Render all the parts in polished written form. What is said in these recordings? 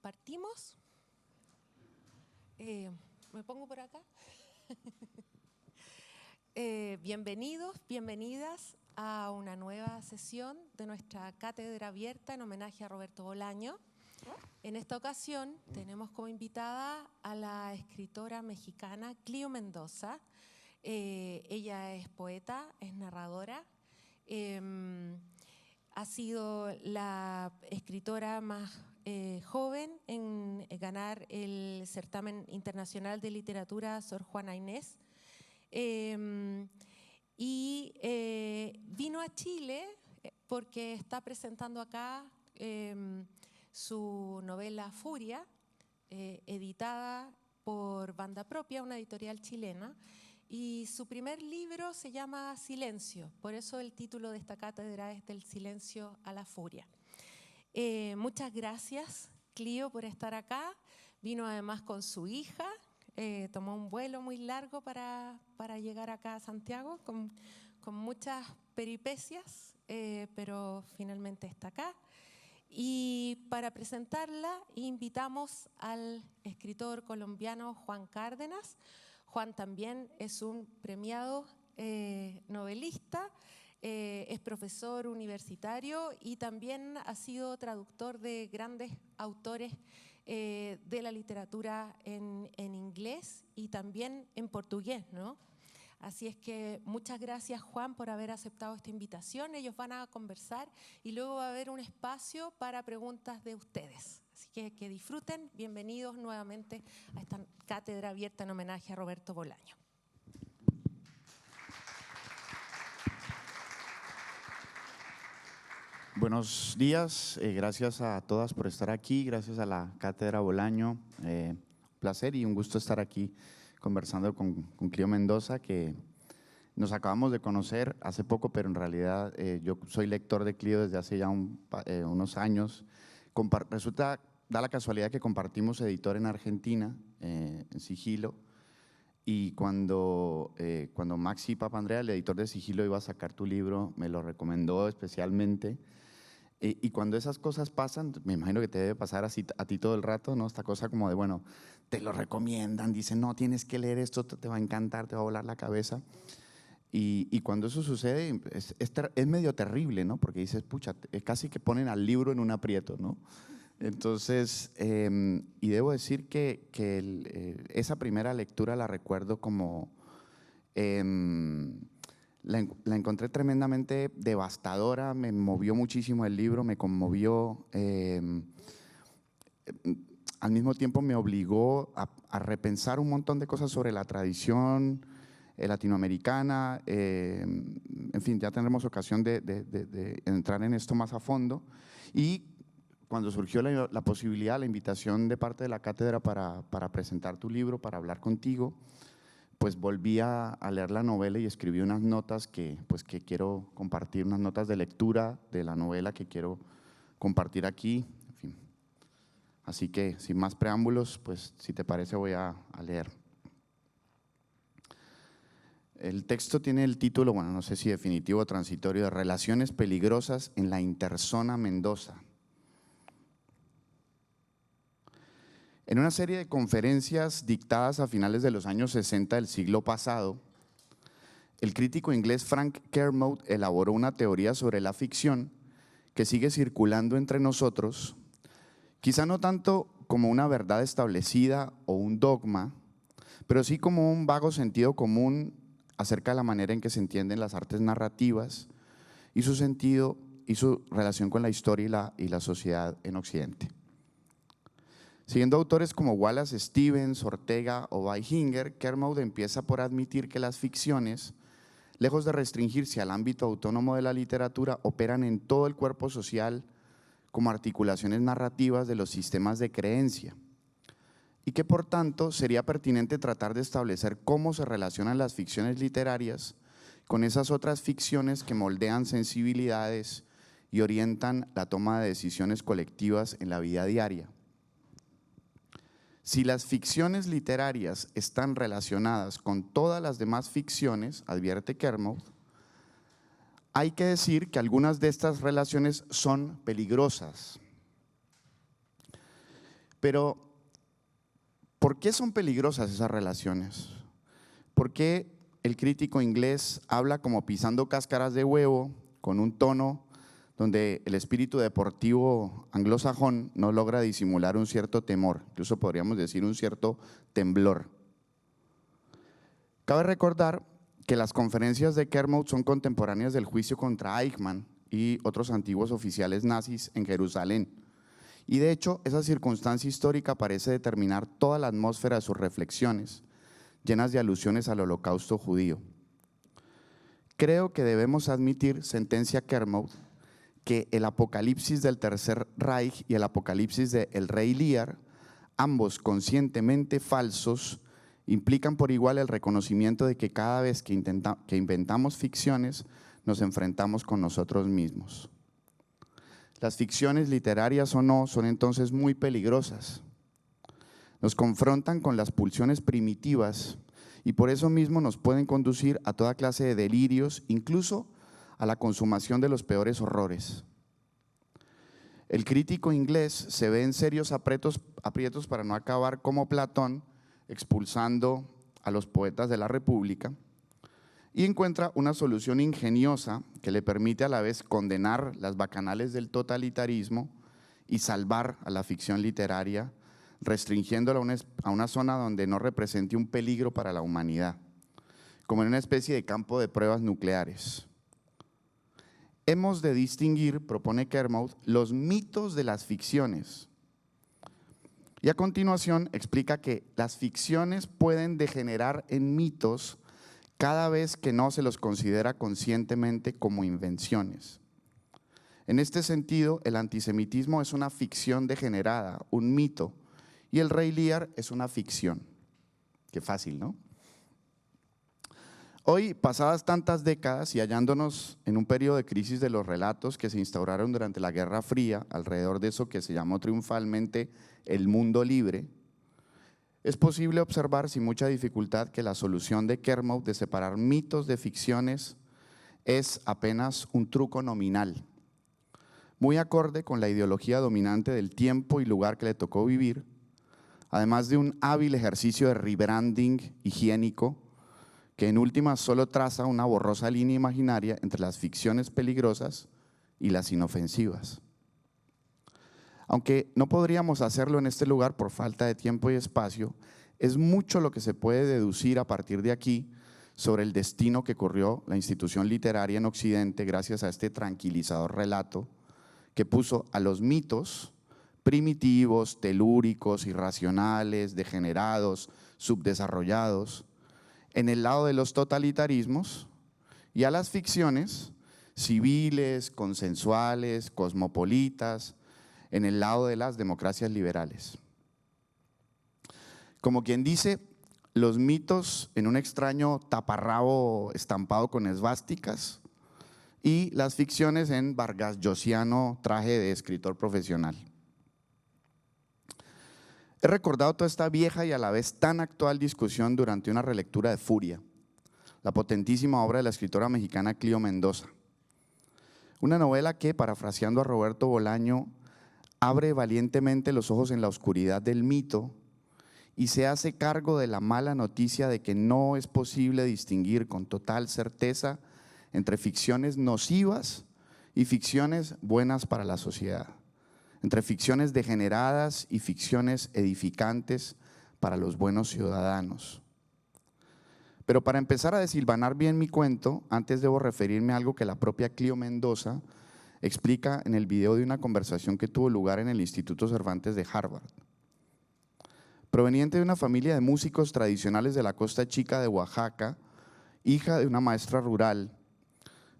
Partimos. Me pongo por acá. Bienvenidos, bienvenidas a una nueva sesión de nuestra cátedra abierta en homenaje a Roberto Bolaño. En esta ocasión tenemos como invitada a la escritora mexicana Clío Mendoza. Ella es poeta, es narradora. Ha sido la escritora más joven en ganar el certamen internacional de literatura Sor Juana Inés. Vino a Chile porque está presentando acá su novela Furia, editada por Banda Propia, una editorial chilena. Y su primer libro se llama Silencio, por eso el título de esta cátedra es Del silencio a la furia. Muchas gracias, Clío, por estar acá. Vino además con su hija, tomó un vuelo muy largo para llegar acá a Santiago, con muchas peripecias, pero finalmente está acá. Y para presentarla, invitamos al escritor colombiano Juan Cárdenas. Juan también es un premiado novelista, es profesor universitario y también ha sido traductor de grandes autores de la literatura en inglés y también en portugués, ¿no? Así es que muchas gracias, Juan, por haber aceptado esta invitación. Ellos van a conversar y luego va a haber un espacio para preguntas de ustedes. Así que disfruten. Bienvenidos nuevamente a esta cátedra abierta en homenaje a Roberto Bolaño. Buenos días, gracias a todas por estar aquí, gracias a la Cátedra Bolaño. Un placer y un gusto estar aquí conversando con Clío Mendoza, que nos acabamos de conocer hace poco, pero en realidad yo soy lector de Clío desde hace ya unos años. Da la casualidad que compartimos editor en Argentina, en Sigilo, y cuando Maxi Papandrea, el editor de Sigilo, iba a sacar tu libro, me lo recomendó especialmente. Y cuando esas cosas pasan, me imagino que te debe pasar así a ti todo el rato, ¿no? Esta cosa como de, bueno, te lo recomiendan, dicen, no, tienes que leer esto, te va a encantar, te va a volar la cabeza. Y cuando eso sucede, es medio terrible, ¿no? Porque dices, pucha, casi que ponen al libro en un aprieto, ¿no? Entonces, y debo decir que esa primera lectura la recuerdo como… La encontré tremendamente devastadora, me movió muchísimo el libro, me conmovió, al mismo tiempo me obligó a repensar un montón de cosas sobre la tradición latinoamericana. En fin, ya tendremos ocasión de entrar en esto más a fondo. Y cuando surgió la posibilidad, la invitación de parte de la cátedra para presentar tu libro, para hablar contigo, pues volví a leer la novela y escribí unas notas que quiero compartir, unas notas de lectura de la novela que quiero compartir aquí. En fin. Así que sin más preámbulos, pues si te parece voy a leer. El texto tiene el título, bueno, no sé si definitivo o transitorio, de Relaciones peligrosas en la interzona Mendoza. En una serie de conferencias dictadas a finales de los años 60 del siglo pasado, el crítico inglés Frank Kermode elaboró una teoría sobre la ficción que sigue circulando entre nosotros, quizá no tanto como una verdad establecida o un dogma, pero sí como un vago sentido común acerca de la manera en que se entienden las artes narrativas y su sentido y su relación con la historia y la sociedad en Occidente. Siguiendo autores como Wallace Stevens, Ortega o Weihinger, Kermode empieza por admitir que las ficciones, lejos de restringirse al ámbito autónomo de la literatura, operan en todo el cuerpo social como articulaciones narrativas de los sistemas de creencia, y que por tanto sería pertinente tratar de establecer cómo se relacionan las ficciones literarias con esas otras ficciones que moldean sensibilidades y orientan la toma de decisiones colectivas en la vida diaria. Si las ficciones literarias están relacionadas con todas las demás ficciones, advierte Kermode, hay que decir que algunas de estas relaciones son peligrosas. Pero, ¿por qué son peligrosas esas relaciones? ¿Por qué el crítico inglés habla como pisando cáscaras de huevo, con un tono donde el espíritu deportivo anglosajón no logra disimular un cierto temor, incluso podríamos decir un cierto temblor? Cabe recordar que las conferencias de Kermode son contemporáneas del juicio contra Eichmann y otros antiguos oficiales nazis en Jerusalén. Y de hecho, esa circunstancia histórica parece determinar toda la atmósfera de sus reflexiones, llenas de alusiones al holocausto judío. Creo que debemos admitir, sentencia Kermode, que el apocalipsis del Tercer Reich y el apocalipsis de El Rey Lear, ambos conscientemente falsos, implican por igual el reconocimiento de que cada vez que inventamos ficciones, nos enfrentamos con nosotros mismos. Las ficciones literarias o no son entonces muy peligrosas. Nos confrontan con las pulsiones primitivas y por eso mismo nos pueden conducir a toda clase de delirios, incluso a la consumación de los peores horrores. El crítico inglés se ve en serios aprietos para no acabar como Platón, expulsando a los poetas de la República, y encuentra una solución ingeniosa que le permite a la vez condenar las bacanales del totalitarismo y salvar a la ficción literaria, restringiéndola a una zona donde no represente un peligro para la humanidad, como en una especie de campo de pruebas nucleares. Hemos de distinguir, propone Kermode, los mitos de las ficciones. Y a continuación explica que las ficciones pueden degenerar en mitos cada vez que no se los considera conscientemente como invenciones. En este sentido, el antisemitismo es una ficción degenerada, un mito, y El Rey Lear es una ficción. Qué fácil, ¿no? Hoy, pasadas tantas décadas y hallándonos en un periodo de crisis de los relatos que se instauraron durante la Guerra Fría, alrededor de eso que se llamó triunfalmente el mundo libre, es posible observar sin mucha dificultad que la solución de Kermode de separar mitos de ficciones es apenas un truco nominal, muy acorde con la ideología dominante del tiempo y lugar que le tocó vivir, además de un hábil ejercicio de rebranding higiénico que en últimas solo traza una borrosa línea imaginaria entre las ficciones peligrosas y las inofensivas. Aunque no podríamos hacerlo en este lugar por falta de tiempo y espacio, es mucho lo que se puede deducir a partir de aquí sobre el destino que corrió la institución literaria en Occidente gracias a este tranquilizador relato que puso a los mitos primitivos, telúricos, irracionales, degenerados, subdesarrollados, en el lado de los totalitarismos y a las ficciones civiles, consensuales, cosmopolitas, en el lado de las democracias liberales. Como quien dice, los mitos en un extraño taparrabo estampado con esvásticas y las ficciones en vargasllosiano traje de escritor profesional. He recordado toda esta vieja y a la vez tan actual discusión durante una relectura de Furia, la potentísima obra de la escritora mexicana Clío Mendoza. Una novela que, parafraseando a Roberto Bolaño, abre valientemente los ojos en la oscuridad del mito y se hace cargo de la mala noticia de que no es posible distinguir con total certeza entre ficciones nocivas y ficciones buenas para la sociedad, entre ficciones degeneradas y ficciones edificantes para los buenos ciudadanos. Pero para empezar a desilvanar bien mi cuento, antes debo referirme a algo que la propia Clío Mendoza explica en el video de una conversación que tuvo lugar en el Instituto Cervantes de Harvard. Proveniente de una familia de músicos tradicionales de la Costa Chica de Oaxaca, hija de una maestra rural,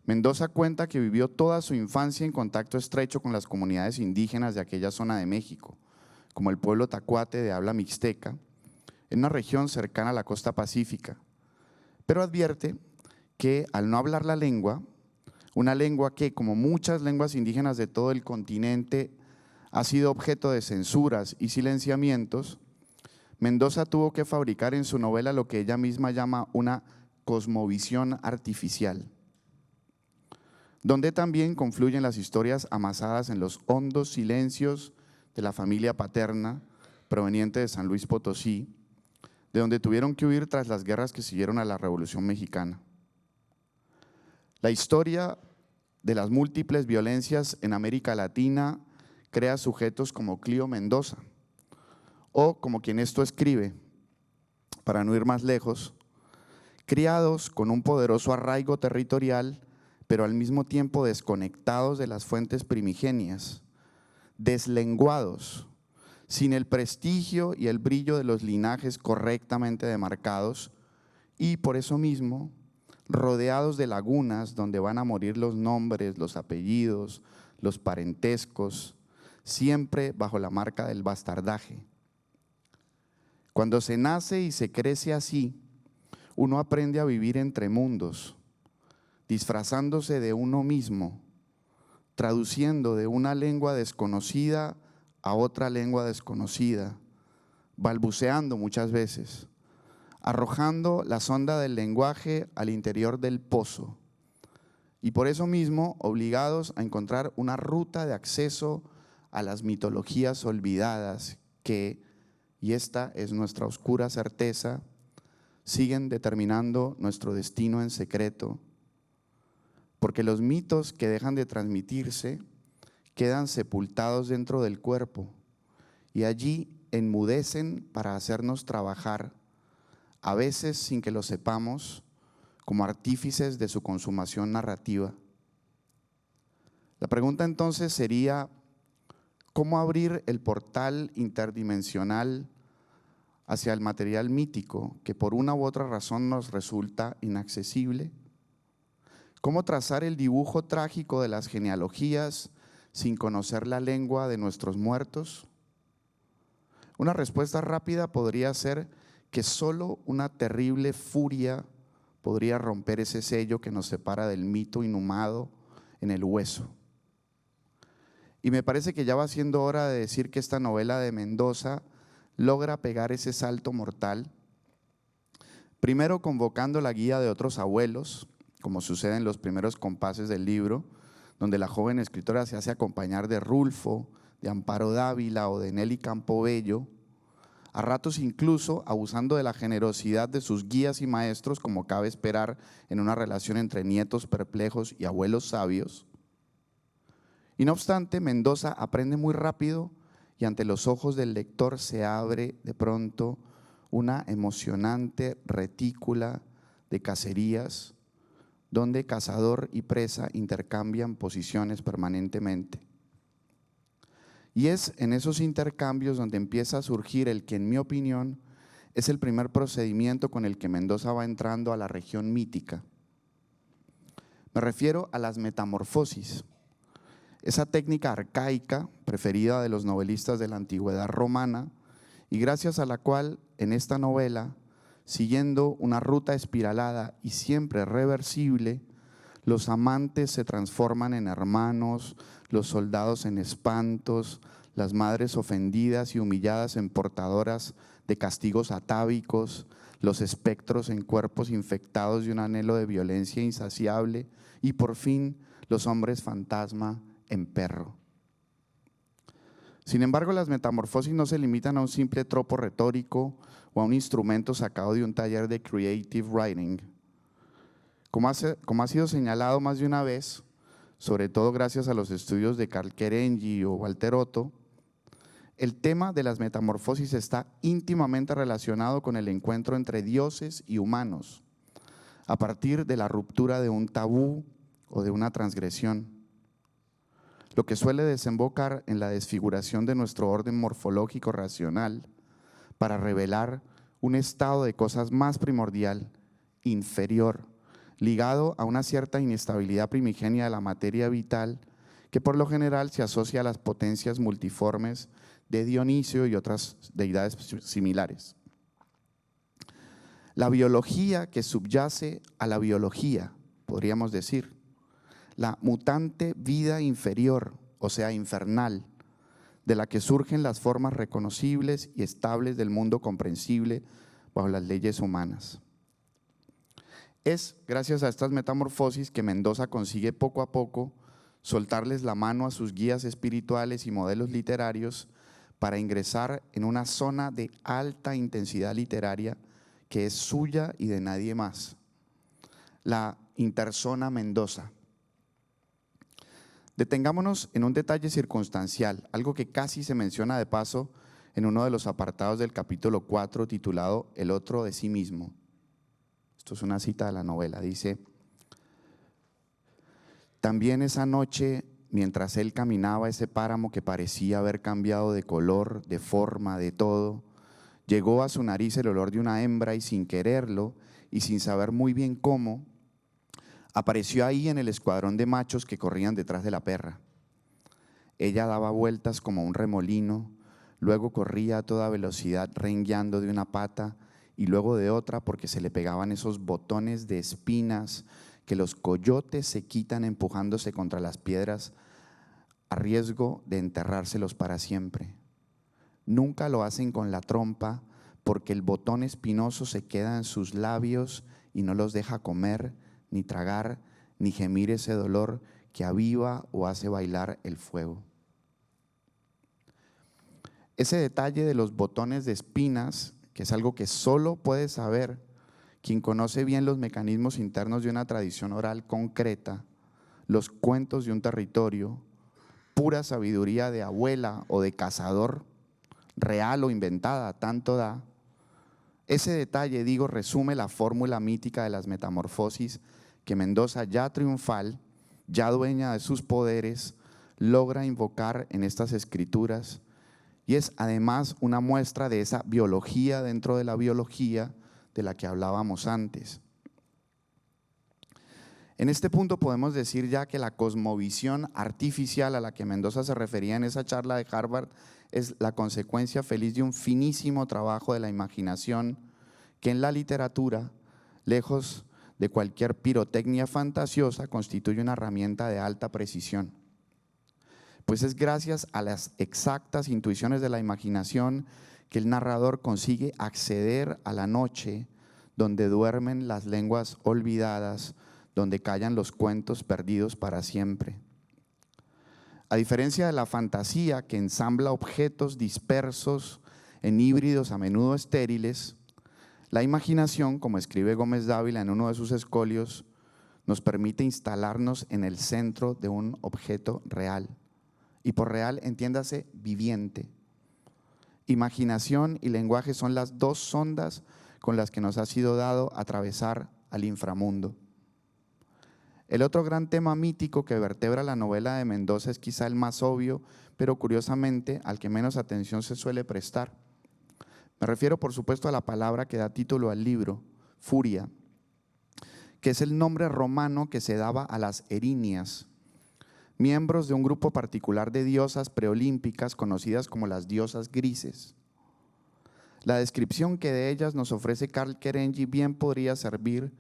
Mendoza cuenta que vivió toda su infancia en contacto estrecho con las comunidades indígenas de aquella zona de México, como el pueblo tacuate de habla mixteca, en una región cercana a la costa pacífica, pero advierte que al no hablar la lengua, una lengua que, como muchas lenguas indígenas de todo el continente, ha sido objeto de censuras y silenciamientos, Mendoza tuvo que fabricar en su novela lo que ella misma llama una cosmovisión artificial, donde también confluyen las historias amasadas en los hondos silencios de la familia paterna, proveniente de San Luis Potosí, de donde tuvieron que huir tras las guerras que siguieron a la Revolución Mexicana. La historia de las múltiples violencias en América Latina crea sujetos como Clío Mendoza, o como quien esto escribe, para no ir más lejos, criados con un poderoso arraigo territorial, pero al mismo tiempo desconectados de las fuentes primigenias, deslenguados, sin el prestigio y el brillo de los linajes correctamente demarcados y por eso mismo rodeados de lagunas donde van a morir los nombres, los apellidos, los parentescos, siempre bajo la marca del bastardaje. Cuando se nace y se crece así, uno aprende a vivir entre mundos, disfrazándose de uno mismo, traduciendo de una lengua desconocida a otra lengua desconocida, balbuceando muchas veces, arrojando la sonda del lenguaje al interior del pozo y por eso mismo obligados a encontrar una ruta de acceso a las mitologías olvidadas que, y esta es nuestra oscura certeza, siguen determinando nuestro destino en secreto, porque los mitos que dejan de transmitirse quedan sepultados dentro del cuerpo y allí enmudecen para hacernos trabajar, a veces sin que lo sepamos, como artífices de su consumación narrativa. La pregunta entonces sería, ¿cómo abrir el portal interdimensional hacia el material mítico que por una u otra razón nos resulta inaccesible? ¿Cómo trazar el dibujo trágico de las genealogías sin conocer la lengua de nuestros muertos? Una respuesta rápida podría ser que solo una terrible furia podría romper ese sello que nos separa del mito inhumado en el hueso. Y me parece que ya va siendo hora de decir que esta novela de Mendoza logra pegar ese salto mortal, primero convocando la guía de otros abuelos, como sucede en los primeros compases del libro, donde la joven escritora se hace acompañar de Rulfo, de Amparo Dávila o de Nelly Campobello, a ratos incluso abusando de la generosidad de sus guías y maestros, como cabe esperar en una relación entre nietos perplejos y abuelos sabios. Y no obstante, Mendoza aprende muy rápido y ante los ojos del lector se abre de pronto una emocionante retícula de cacerías, donde cazador y presa intercambian posiciones permanentemente. Y es en esos intercambios donde empieza a surgir el que, en mi opinión, es el primer procedimiento con el que Mendoza va entrando a la región mítica. Me refiero a las metamorfosis, esa técnica arcaica preferida de los novelistas de la antigüedad romana y gracias a la cual en esta novela, siguiendo una ruta espiralada y siempre reversible, los amantes se transforman en hermanos, los soldados en espantos, las madres ofendidas y humilladas en portadoras de castigos atávicos, los espectros en cuerpos infectados de un anhelo de violencia insaciable y por fin los hombres fantasma en perro. Sin embargo, las metamorfosis no se limitan a un simple tropo retórico o a un instrumento sacado de un taller de creative writing. Como ha sido señalado más de una vez, sobre todo gracias a los estudios de Karl Kerenyi o Walter Otto, el tema de las metamorfosis está íntimamente relacionado con el encuentro entre dioses y humanos, a partir de la ruptura de un tabú o de una transgresión, lo que suele desembocar en la desfiguración de nuestro orden morfológico racional para revelar un estado de cosas más primordial, inferior, ligado a una cierta inestabilidad primigenia de la materia vital que por lo general se asocia a las potencias multiformes de Dionisio y otras deidades similares. La biología que subyace a la biología, podríamos decir, la mutante vida inferior, o sea, infernal, de la que surgen las formas reconocibles y estables del mundo comprensible bajo las leyes humanas. Es gracias a estas metamorfosis que Mendoza consigue poco a poco soltarles la mano a sus guías espirituales y modelos literarios para ingresar en una zona de alta intensidad literaria que es suya y de nadie más, la interzona Mendoza. Detengámonos en un detalle circunstancial, algo que casi se menciona de paso en uno de los apartados del capítulo 4 titulado El otro de sí mismo. Esto es una cita de la novela, dice: también esa noche, mientras él caminaba ese páramo que parecía haber cambiado de color, de forma, de todo, llegó a su nariz el olor de una hembra y sin quererlo y sin saber muy bien cómo, apareció ahí en el escuadrón de machos que corrían detrás de la perra. Ella daba vueltas como un remolino, luego corría a toda velocidad rengueando de una pata y luego de otra porque se le pegaban esos botones de espinas que los coyotes se quitan empujándose contra las piedras a riesgo de enterrárselos para siempre. Nunca lo hacen con la trompa porque el botón espinoso se queda en sus labios y no los deja comer, ni tragar, ni gemir ese dolor que aviva o hace bailar el fuego. Ese detalle de los botones de espinas, que es algo que solo puede saber quien conoce bien los mecanismos internos de una tradición oral concreta, los cuentos de un territorio, pura sabiduría de abuela o de cazador, real o inventada, tanto da. Ese detalle, digo, resume la fórmula mítica de las metamorfosis que Mendoza, ya triunfal, ya dueña de sus poderes, logra invocar en estas escrituras, y es además una muestra de esa biología dentro de la biología de la que hablábamos antes. En este punto podemos decir ya que la cosmovisión artificial a la que Mendoza se refería en esa charla de Harvard es la consecuencia feliz de un finísimo trabajo de la imaginación que en la literatura, lejos de cualquier pirotecnia fantasiosa, constituye una herramienta de alta precisión. Pues es gracias a las exactas intuiciones de la imaginación que el narrador consigue acceder a la noche donde duermen las lenguas olvidadas, donde callan los cuentos perdidos para siempre. A diferencia de la fantasía que ensambla objetos dispersos en híbridos a menudo estériles, la imaginación, como escribe Gómez Dávila en uno de sus escolios, nos permite instalarnos en el centro de un objeto real. Y por real, entiéndase, viviente. Imaginación y lenguaje son las dos sondas con las que nos ha sido dado atravesar al inframundo. El otro gran tema mítico que vertebra la novela de Mendoza es quizá el más obvio, pero curiosamente al que menos atención se suele prestar. Me refiero, por supuesto, a la palabra que da título al libro, furia, que es el nombre romano que se daba a las erinias, miembros de un grupo particular de diosas preolímpicas conocidas como las diosas grises. La descripción que de ellas nos ofrece Karl Kerenyi bien podría servir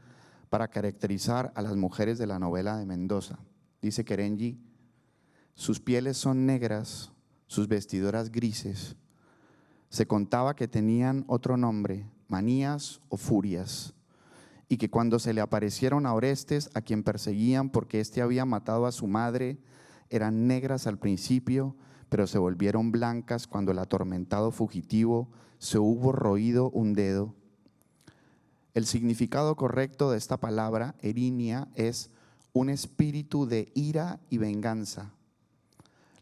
para caracterizar a las mujeres de la novela de Mendoza. Dice Kerenyi: sus pieles son negras, sus vestiduras grises. Se contaba que tenían otro nombre, manías o furias, y que cuando se le aparecieron a Orestes, a quien perseguían porque éste había matado a su madre, eran negras al principio, pero se volvieron blancas cuando el atormentado fugitivo se hubo roído un dedo. El significado correcto de esta palabra, erinia, es un espíritu de ira y venganza.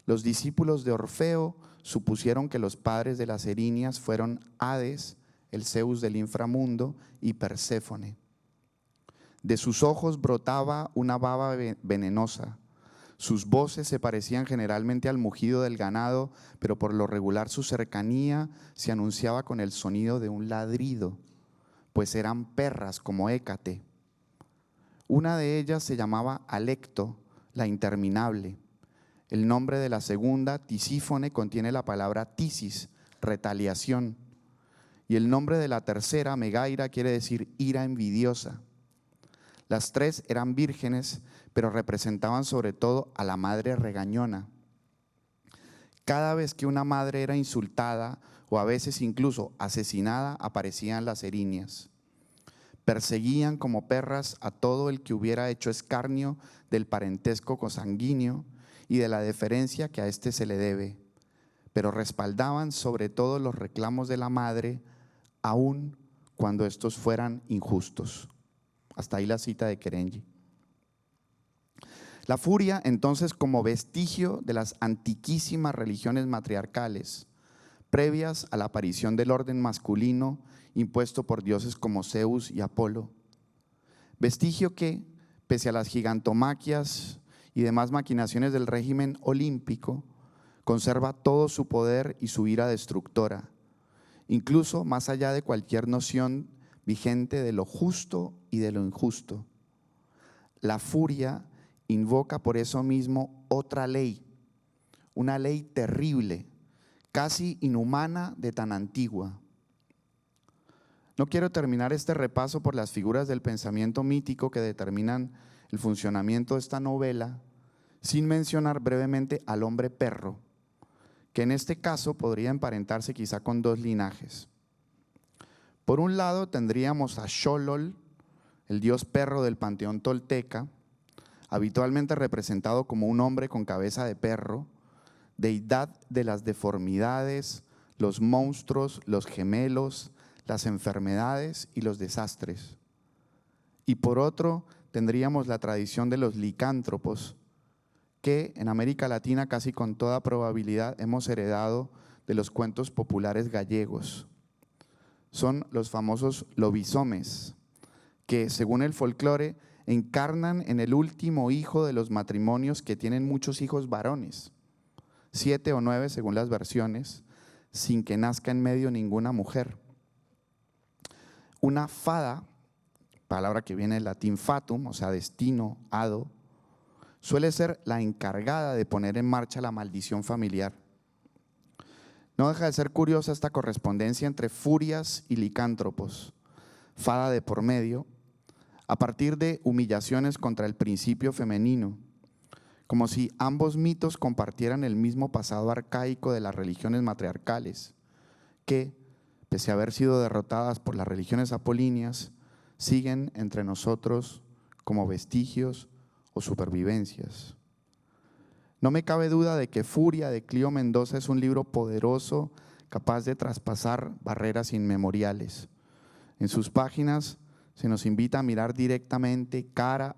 Los discípulos de Orfeo supusieron que los padres de las erinias fueron Hades, el Zeus del inframundo, y Perséfone. De sus ojos brotaba una baba venenosa. Sus voces se parecían generalmente al mugido del ganado, pero por lo regular su cercanía se anunciaba con el sonido de un ladrido, pues eran perras como Hécate. Una de ellas se llamaba Alecto, la interminable. El nombre de la segunda, Tisífone, contiene la palabra tisis, retaliación. Y el nombre de la tercera, Megaira, quiere decir ira envidiosa. Las tres eran vírgenes, pero representaban sobre todo a la madre regañona. Cada vez que una madre era insultada o a veces incluso asesinada, aparecían las erinias. Perseguían como perras a todo el que hubiera hecho escarnio del parentesco consanguíneo y de la deferencia que a éste se le debe. pero respaldaban sobre todo los reclamos de la madre, aun cuando estos fueran injustos. Hasta ahí la cita de Kerenyi. La furia, entonces, como vestigio de las antiquísimas religiones matriarcales, previas a la aparición del orden masculino impuesto por dioses como Zeus y Apolo, vestigio que, pese a las gigantomaquias y demás maquinaciones del régimen olímpico, conserva todo su poder y su ira destructora, incluso más allá de cualquier noción vigente de lo justo y de lo injusto. La furia invoca por eso mismo otra ley, una ley terrible, casi inhumana de tan antigua. No quiero terminar este repaso por las figuras del pensamiento mítico que determinan el funcionamiento de esta novela sin mencionar brevemente al hombre perro, que en este caso podría emparentarse quizá con dos linajes. Por un lado tendríamos a Xolol, el dios perro del panteón tolteca, habitualmente representado como un hombre con cabeza de perro, deidad de las deformidades, los monstruos, los gemelos, las enfermedades y los desastres. Y por otro tendríamos la tradición de los licántropos, que en América Latina casi con toda probabilidad hemos heredado de los cuentos populares gallegos. Son los famosos lobisomes, que según el folclore encarnan en el último hijo de los matrimonios que tienen muchos hijos varones, 7 o 9 según las versiones, sin que nazca en medio ninguna mujer. Una fada, palabra que viene del latín fatum, o sea, destino, hado, suele ser la encargada de poner en marcha la maldición familiar. No deja de ser curiosa esta correspondencia entre furias y licántropos, fada de por medio, a partir de humillaciones contra el principio femenino, como si ambos mitos compartieran el mismo pasado arcaico de las religiones matriarcales, que, pese a haber sido derrotadas por las religiones apolíneas, siguen entre nosotros como vestigios o supervivencias. No me cabe duda de que Furia de Clío Mendoza es un libro poderoso, capaz de traspasar barreras inmemoriales. En sus páginas se nos invita a mirar directamente, cara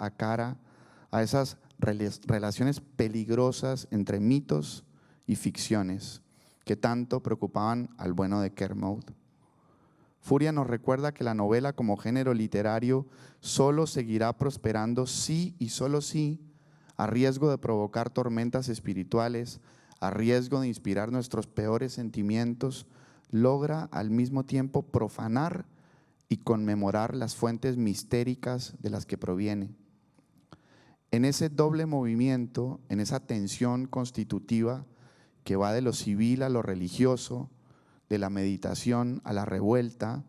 a esas relaciones peligrosas entre mitos y ficciones que tanto preocupaban al bueno de Kermode. Furia nos recuerda que la novela como género literario solo seguirá prosperando si y solo si, a riesgo de provocar tormentas espirituales, a riesgo de inspirar nuestros peores sentimientos, logra al mismo tiempo profanar y conmemorar las fuentes mistéricas de las que proviene. En ese doble movimiento, en esa tensión constitutiva que va de lo civil a lo religioso, de la meditación a la revuelta,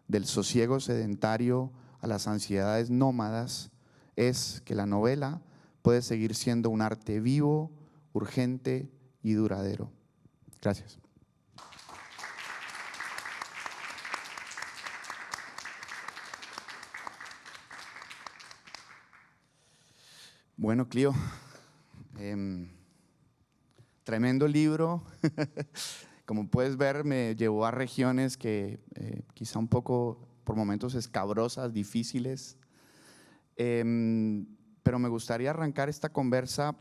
del sosiego sedentario a las ansiedades nómadas, es que la novela puede seguir siendo un arte vivo, urgente y duradero. Gracias. Bueno, Clío, tremendo libro. Como puedes ver, me llevó a regiones que quizá un poco por momentos escabrosas, difíciles, pero me gustaría arrancar esta conversa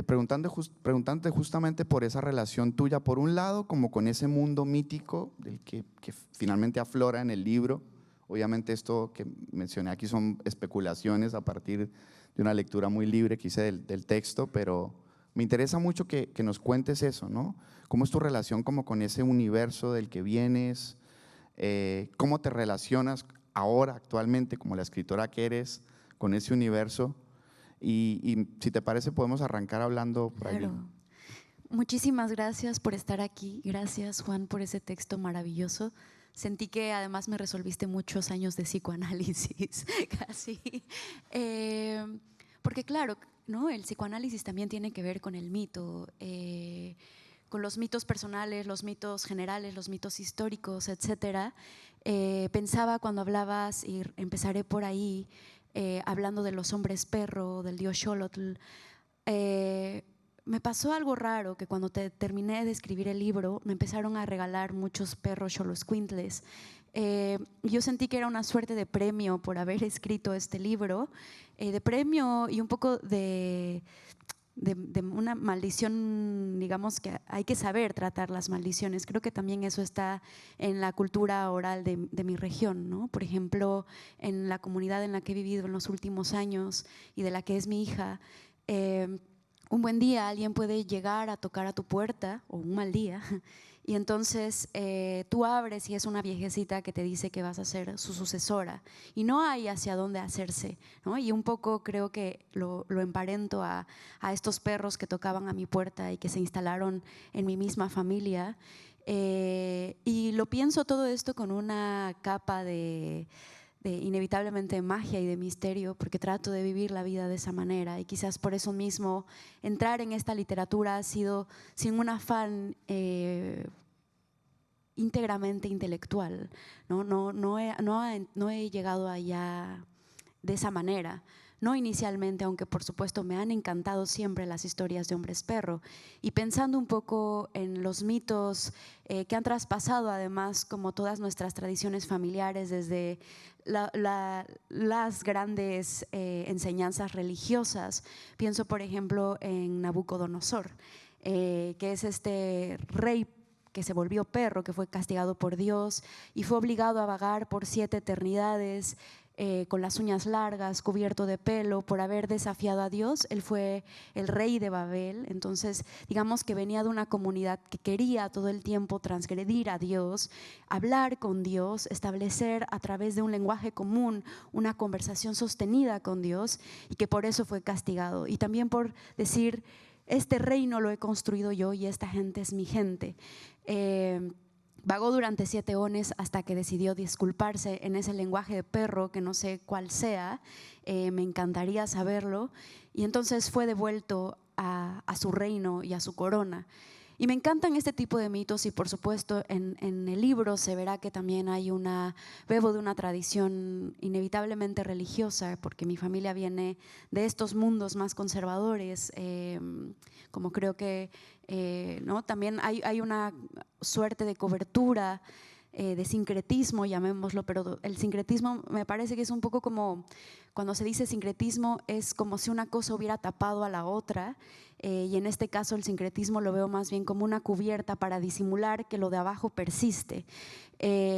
preguntándote justamente por esa relación tuya, por un lado, como con ese mundo mítico del que finalmente aflora en el libro. Obviamente esto que mencioné aquí son especulaciones a partir de una lectura muy libre que hice del texto, pero me interesa mucho que nos cuentes eso, ¿no? ¿Cómo es tu relación como con ese universo del que vienes? ¿Cómo te relacionas ahora, actualmente, como la escritora que eres, con ese universo? Y si te parece, podemos arrancar hablando por allí. Claro. Muchísimas gracias por estar aquí. Gracias, Juan, por ese texto maravilloso. Sentí que además me resolviste muchos años de psicoanálisis, casi. Porque claro, ¿no? El psicoanálisis también tiene que ver con el mito, con los mitos personales, los mitos generales, los mitos históricos, etcétera. Pensaba cuando hablabas, y empezaré por ahí, hablando de los hombres perro, del dios Xolotl, me pasó algo raro, que cuando terminé de escribir el libro, me empezaron a regalar muchos perros xoloscuintles. Yo sentí que era una suerte de premio por haber escrito este libro, de premio y un poco de una maldición, digamos que hay que saber tratar las maldiciones. Creo que también eso está en la cultura oral de mi región, ¿no? Por ejemplo, en la comunidad en la que he vivido en los últimos años y de la que es mi hija, un buen día alguien puede llegar a tocar a tu puerta, o un mal día, y entonces tú abres y es una viejecita que te dice que vas a ser su sucesora y no hay hacia dónde hacerse, ¿no? Y un poco creo que lo emparento a estos perros que tocaban a mi puerta y que se instalaron en mi misma familia, y lo pienso todo esto con una capa de inevitablemente magia y de misterio, porque trato de vivir la vida de esa manera, y quizás por eso mismo entrar en esta literatura ha sido sin un afán íntegramente intelectual, ¿no? No he llegado allá de esa manera. No inicialmente, aunque por supuesto me han encantado siempre las historias de hombres perro. Y pensando un poco en los mitos que han traspasado además como todas nuestras tradiciones familiares, desde las grandes enseñanzas religiosas. Pienso por ejemplo en Nabucodonosor, que es este rey que se volvió perro, que fue castigado por Dios y fue obligado a vagar por 7 eternidades, con las uñas largas, cubierto de pelo, por haber desafiado a Dios. Él fue el rey de Babel. Entonces digamos que venía de una comunidad que quería todo el tiempo transgredir a Dios, hablar con Dios, establecer a través de un lenguaje común una conversación sostenida con Dios, y que por eso fue castigado. Y también por decir: este reino lo he construido yo y esta gente es mi gente. Vagó durante 7 eones hasta que decidió disculparse en ese lenguaje de perro que no sé cuál sea, me encantaría saberlo, y entonces fue devuelto a su reino y a su corona. Y me encantan este tipo de mitos, y por supuesto en el libro se verá que también bebo de una tradición inevitablemente religiosa, porque mi familia viene de estos mundos más conservadores, como creo que ¿no? También hay una suerte de cobertura, de sincretismo, llamémoslo, pero el sincretismo me parece que es un poco como, cuando se dice sincretismo, es como si una cosa hubiera tapado a la otra, y en este caso el sincretismo lo veo más bien como una cubierta para disimular que lo de abajo persiste.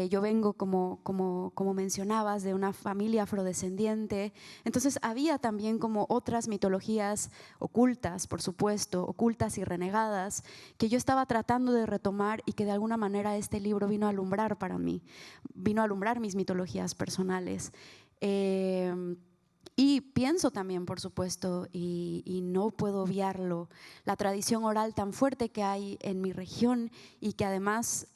Yo vengo, como mencionabas, de una familia afrodescendiente, entonces había también como otras mitologías ocultas, por supuesto, ocultas y renegadas, que yo estaba tratando de retomar, y que de alguna manera este libro vino a alumbrar para mí, vino a alumbrar mis mitologías personales. Y pienso también, por supuesto, y no puedo obviarlo, la tradición oral tan fuerte que hay en mi región, y que además,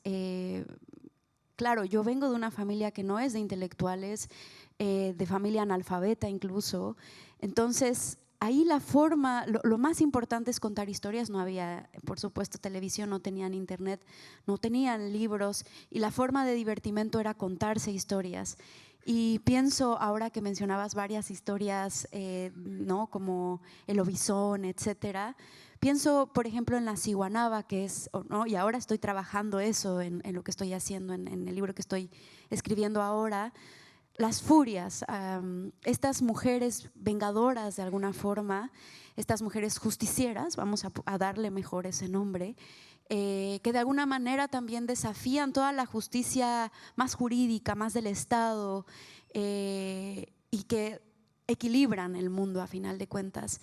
claro, yo vengo de una familia que no es de intelectuales, de familia analfabeta incluso. Entonces ahí la forma, lo más importante es contar historias. No había, por supuesto, televisión, no tenían internet, no tenían libros, y la forma de divertimento era contarse historias. Y pienso, ahora que mencionabas varias historias, ¿no? Como el lobizón, etcétera, pienso por ejemplo en la ciguanaba, que es, ¿no? Y ahora estoy trabajando eso en lo que estoy haciendo, en el libro que estoy escribiendo ahora. Las furias, estas mujeres vengadoras de alguna forma, estas mujeres justicieras, vamos a darle mejor ese nombre, que de alguna manera también desafían toda la justicia más jurídica, más del Estado, y que equilibran el mundo a final de cuentas.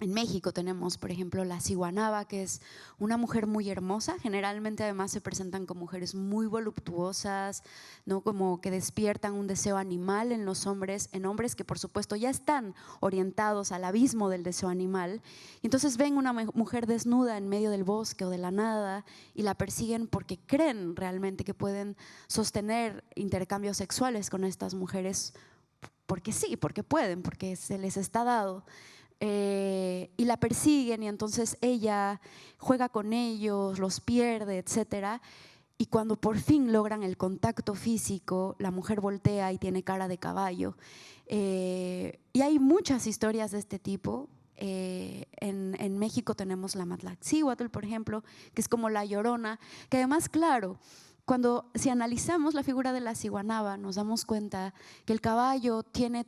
En México tenemos, por ejemplo, la ciguanaba, que es una mujer muy hermosa. Generalmente además se presentan como mujeres muy voluptuosas, ¿no? Como que despiertan un deseo animal en los hombres, en hombres que por supuesto ya están orientados al abismo del deseo animal. Y entonces ven una mujer desnuda en medio del bosque o de la nada y la persiguen porque creen realmente que pueden sostener intercambios sexuales con estas mujeres, porque sí, porque pueden, porque se les está dado. Y la persiguen, y entonces ella juega con ellos, los pierde, etcétera. y cuando por fin logran el contacto físico, la mujer voltea y tiene cara de caballo. Y hay muchas historias de este tipo. En México tenemos la Matlatzíhuatl, por ejemplo, que es como la Llorona, que además, claro, si analizamos la figura de la ciguanaba, nos damos cuenta que el caballo tiene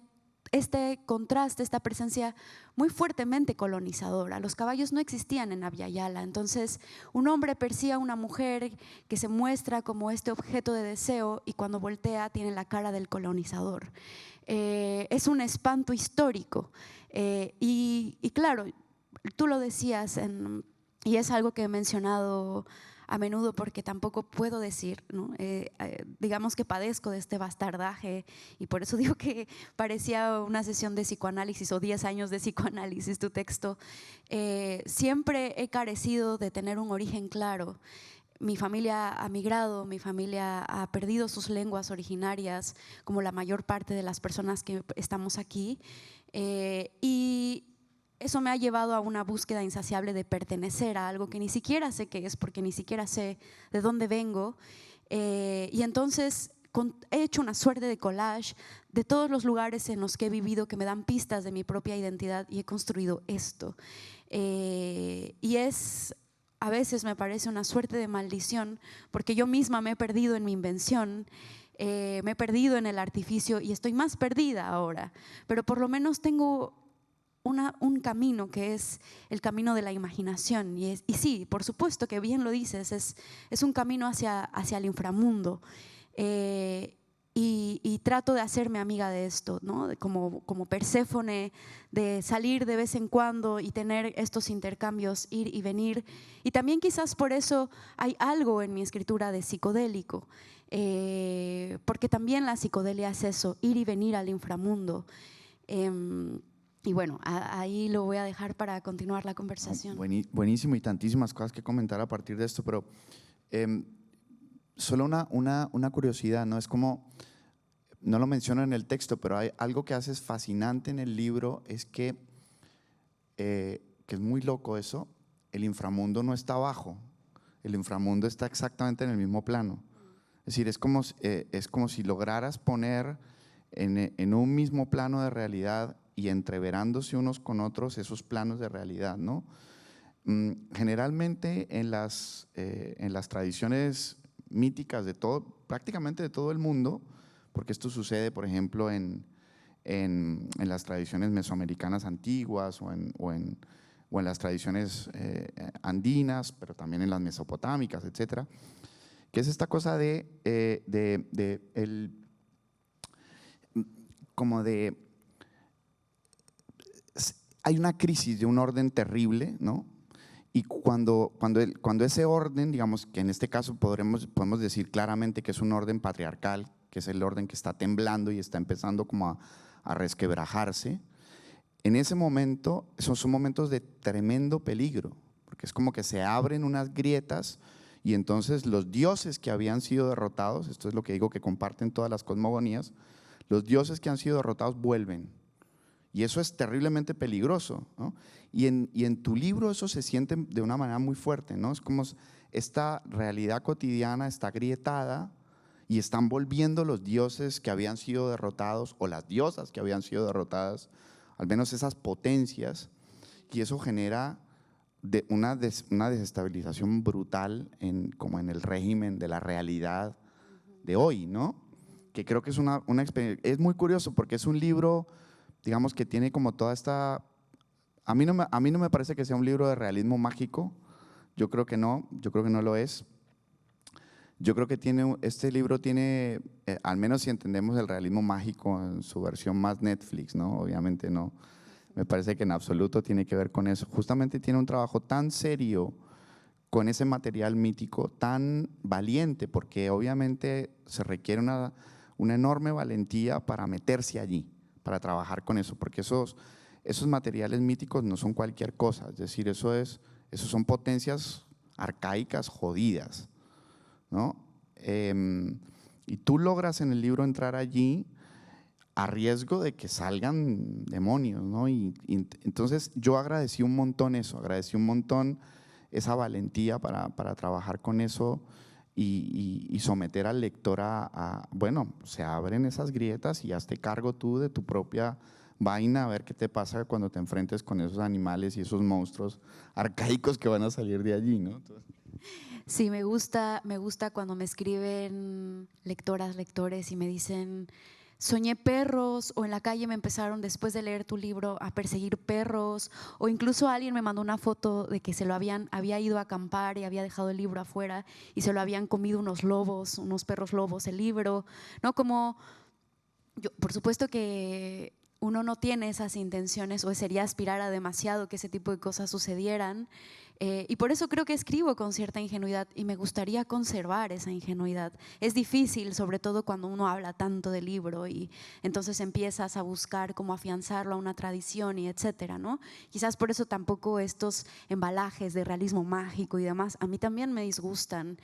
este contraste, esta presencia muy fuertemente colonizadora. Los caballos no existían en Abya Yala, entonces un hombre persigue a una mujer que se muestra como este objeto de deseo y cuando voltea tiene la cara del colonizador. Es un espanto histórico y claro, tú lo decías y es algo que he mencionado a menudo porque tampoco puedo decir, ¿no? Digamos que padezco de este bastardaje y por eso digo que parecía una sesión de psicoanálisis o 10 años de psicoanálisis tu texto. Siempre he carecido de tener un origen claro. Mi familia ha migrado, mi familia ha perdido sus lenguas originarias, como la mayor parte de las personas que estamos aquí, y eso me ha llevado a una búsqueda insaciable de pertenecer a algo que ni siquiera sé qué es, porque ni siquiera sé de dónde vengo. Y entonces he hecho una suerte de collage de todos los lugares en los que he vivido que me dan pistas de mi propia identidad y he construido esto. Y a veces me parece una suerte de maldición porque yo misma me he perdido en mi invención, me he perdido en el artificio y estoy más perdida ahora, pero por lo menos tengo un camino que es el camino de la imaginación y sí, por supuesto que bien lo dices, es un camino hacia el inframundo y trato de hacerme amiga de esto, ¿no? Como Perséfone, de salir de vez en cuando y tener estos intercambios, ir y venir, y también quizás por eso hay algo en mi escritura de psicodélico, porque también la psicodelia es eso, ir y venir al inframundo. Y bueno, ahí lo voy a dejar para continuar la conversación. Buenísimo y tantísimas cosas que comentar a partir de esto, pero solo una curiosidad, ¿no? Es como, no lo menciono en el texto, pero hay algo que haces fascinante en el libro, es que es muy loco eso, el inframundo no está abajo, el inframundo está exactamente en el mismo plano. Es decir, es como si lograras poner en un mismo plano de realidad y entreverándose unos con otros esos planos de realidad, ¿no? Generalmente en las tradiciones míticas prácticamente de todo el mundo, porque esto sucede, por ejemplo, en las tradiciones mesoamericanas antiguas o en las tradiciones andinas, pero también en las mesopotámicas, etcétera, que es esta cosa hay una crisis de un orden terrible, ¿no? Y cuando ese orden, digamos que en este caso podemos decir claramente que es un orden patriarcal, que es el orden que está temblando y está empezando como a resquebrajarse, en ese momento, esos son momentos de tremendo peligro, porque es como que se abren unas grietas y entonces los dioses que habían sido derrotados, esto es lo que digo que comparten todas las cosmogonías, los dioses que han sido derrotados vuelven. Y eso es terriblemente peligroso, ¿no? Y en tu libro eso se siente de una manera muy fuerte, ¿no? Es como esta realidad cotidiana está agrietada y están volviendo los dioses que habían sido derrotados o las diosas que habían sido derrotadas, al menos esas potencias, y eso genera una desestabilización brutal como en el régimen de la realidad de hoy, ¿no? Que creo que es una experiencia, es muy curioso porque es un libro, digamos, que tiene como toda esta… A mí no me parece que sea un libro de realismo mágico, yo creo que no lo es. Yo creo que este libro tiene, al menos si entendemos el realismo mágico en su versión más Netflix, ¿no? Obviamente no, me parece que en absoluto tiene que ver con eso. Justamente tiene un trabajo tan serio con ese material mítico, tan valiente, porque obviamente se requiere una enorme valentía para meterse allí, para trabajar con eso, porque esos materiales míticos no son cualquier cosa, es decir, esos son potencias arcaicas jodidas, ¿no? Y tú logras en el libro entrar allí a riesgo de que salgan demonios, ¿no? Y entonces yo agradecí un montón eso, agradecí un montón esa valentía para trabajar con eso y someter al lector bueno, se abren esas grietas y hazte cargo tú de tu propia vaina, a ver qué te pasa cuando te enfrentes con esos animales y esos monstruos arcaicos que van a salir de allí, ¿no? Sí, me gusta cuando me escriben lectoras, lectores y me dicen, soñé perros, o en la calle me empezaron después de leer tu libro a perseguir perros, o incluso alguien me mandó una foto de que había ido a acampar y había dejado el libro afuera y se lo habían comido unos lobos, unos perros lobos, el libro, ¿no? Como yo, por supuesto que uno no tiene esas intenciones o sería aspirar a demasiado que ese tipo de cosas sucedieran. Y por eso creo que escribo con cierta ingenuidad y me gustaría conservar esa ingenuidad. Es difícil, sobre todo cuando uno habla tanto del libro y entonces empiezas a buscar cómo afianzarlo a una tradición y etcétera, ¿no? Quizás por eso tampoco estos embalajes de realismo mágico y demás a mí también me disgustan.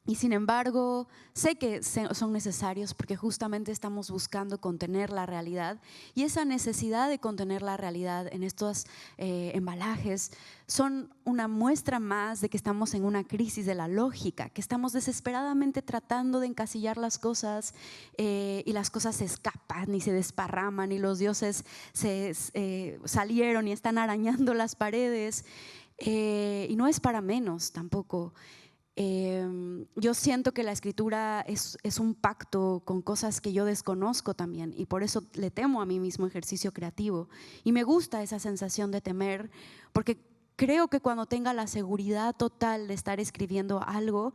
Y sin embargo, sé que son necesarios porque justamente estamos buscando contener la realidad y esa necesidad de contener la realidad en estos embalajes son una muestra más de que estamos en una crisis de la lógica, que estamos desesperadamente tratando de encasillar las cosas y las cosas se escapan y se desparraman y los dioses salieron y están arañando las paredes y no es para menos tampoco. Yo siento que la escritura es un pacto con cosas que yo desconozco también y por eso le temo a mi mismo ejercicio creativo y me gusta esa sensación de temer porque creo que cuando tenga la seguridad total de estar escribiendo algo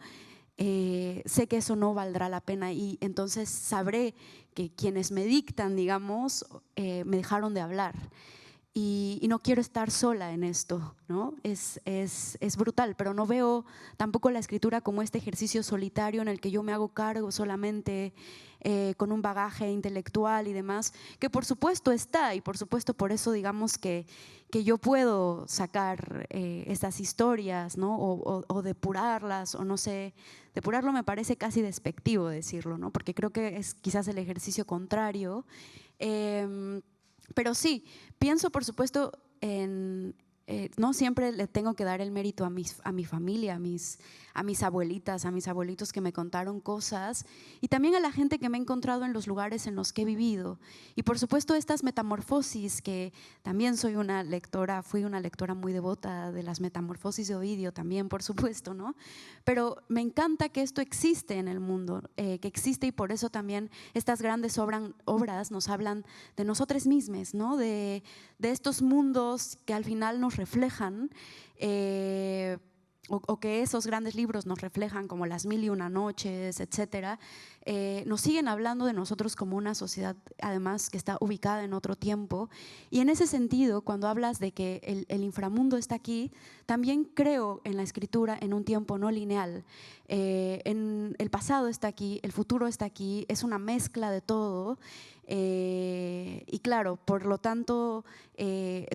sé que eso no valdrá la pena y entonces sabré que quienes me dictan, digamos, me dejaron de hablar. Y no quiero estar sola en esto, ¿no? Es brutal, pero no veo tampoco la escritura como este ejercicio solitario en el que yo me hago cargo solamente con un bagaje intelectual y demás, que por supuesto está y por supuesto por eso digamos que yo puedo sacar estas historias, ¿no? O depurarlas, o no sé, depurarlo me parece casi despectivo decirlo, ¿no? Porque creo que es quizás el ejercicio contrario. Pero sí, pienso por supuesto no siempre le tengo que dar el mérito a mi familia, a mis abuelitas, a mis abuelitos que me contaron cosas y también a la gente que me he encontrado en los lugares en los que he vivido. Y por supuesto estas metamorfosis, que también fui una lectora muy devota de las metamorfosis de Ovidio también, por supuesto, ¿no? Pero me encanta que esto existe en el mundo, que existe y por eso también estas grandes obras nos hablan de nosotros mismos, ¿no? De estos mundos que al final nos reflejan o que esos grandes libros nos reflejan como Las mil y una noches, etcétera, nos siguen hablando de nosotros como una sociedad además que está ubicada en otro tiempo y en ese sentido cuando hablas de que el inframundo está aquí, también creo en la escritura en un tiempo no lineal. En el pasado está aquí, el futuro está aquí, es una mezcla de todo y claro, por lo tanto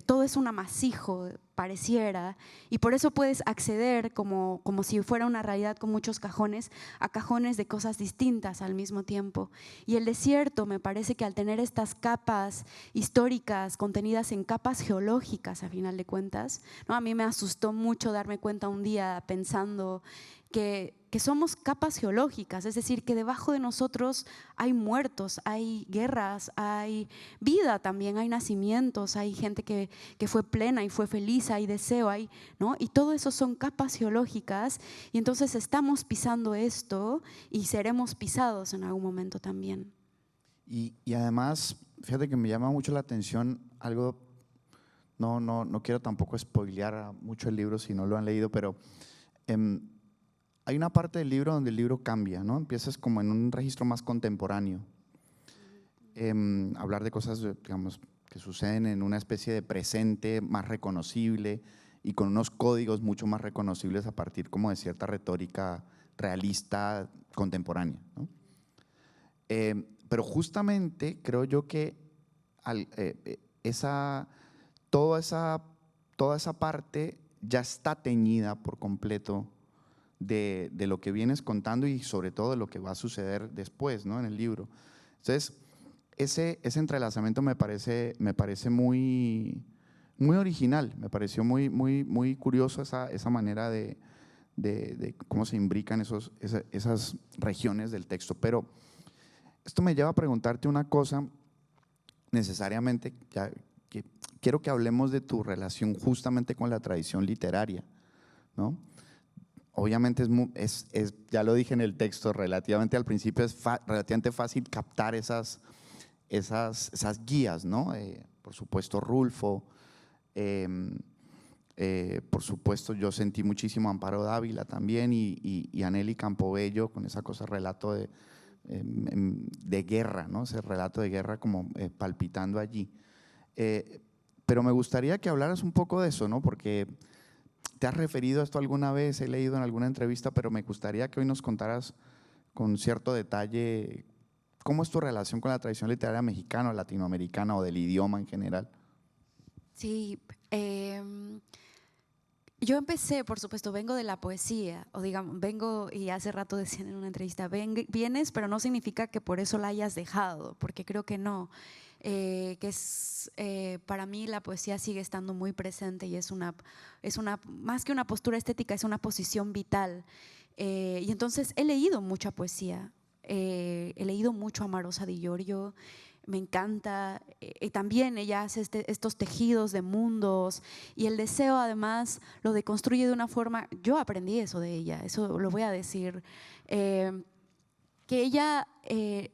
todo es un amasijo pareciera y por eso puedes acceder como si fuera una realidad con muchos cajones a cajones de cosas distintas al mismo tiempo y el desierto me parece que al tener estas capas históricas contenidas en capas geológicas a final de cuentas, ¿no? A mí me asustó mucho darme cuenta un día pensando que somos capas geológicas, es decir, que debajo de nosotros hay muertos, hay guerras, hay vida también, hay nacimientos, hay gente que fue plena y fue feliz, hay deseo, ¿no? Y todo eso son capas geológicas y entonces estamos pisando esto y seremos pisados en algún momento también. Y además, fíjate que me llama mucho la atención algo, no quiero tampoco spoilear mucho el libro si no lo han leído, pero hay una parte del libro donde el libro cambia, ¿no? Empiezas como en un registro más contemporáneo, hablar de cosas, digamos, que suceden en una especie de presente más reconocible y con unos códigos mucho más reconocibles a partir como de cierta retórica realista contemporánea, ¿no? Pero justamente creo yo que toda esa parte ya está teñida por completo de lo que vienes contando y sobre todo de lo que va a suceder después, ¿no? En el libro. Entonces, ese entrelazamiento me parece muy, muy original, me pareció muy curioso esa manera de de cómo se imbrican esas regiones del texto. Pero esto me lleva a preguntarte una cosa necesariamente, que quiero que hablemos de tu relación justamente con la tradición literaria, ¿no? Obviamente ya lo dije en el texto, relativamente al principio es relativamente fácil captar esas guías, ¿no? Por supuesto Rulfo, por supuesto yo sentí muchísimo a Amparo Dávila también y a Nelly Campobello con esa cosa, relato de guerra, ¿no? Ese relato de guerra como palpitando allí. Pero me gustaría que hablaras un poco de eso, ¿no? Porque te has referido a esto alguna vez, he leído en alguna entrevista, pero me gustaría que hoy nos contaras con cierto detalle cómo es tu relación con la tradición literaria mexicana, latinoamericana o del idioma en general. Sí, yo empecé, por supuesto, vengo de la poesía, o digamos, vengo, y hace rato decían en una entrevista, vienes, pero no significa que por eso la hayas dejado, porque creo que no. Para mí la poesía sigue estando muy presente y es más que una postura estética, es una posición vital. Y entonces he leído mucha poesía, he leído mucho a Marosa Di Giorgio, me encanta, también ella hace estos tejidos de mundos y el deseo además lo deconstruye de una forma, yo aprendí eso de ella, eso lo voy a decir, que ella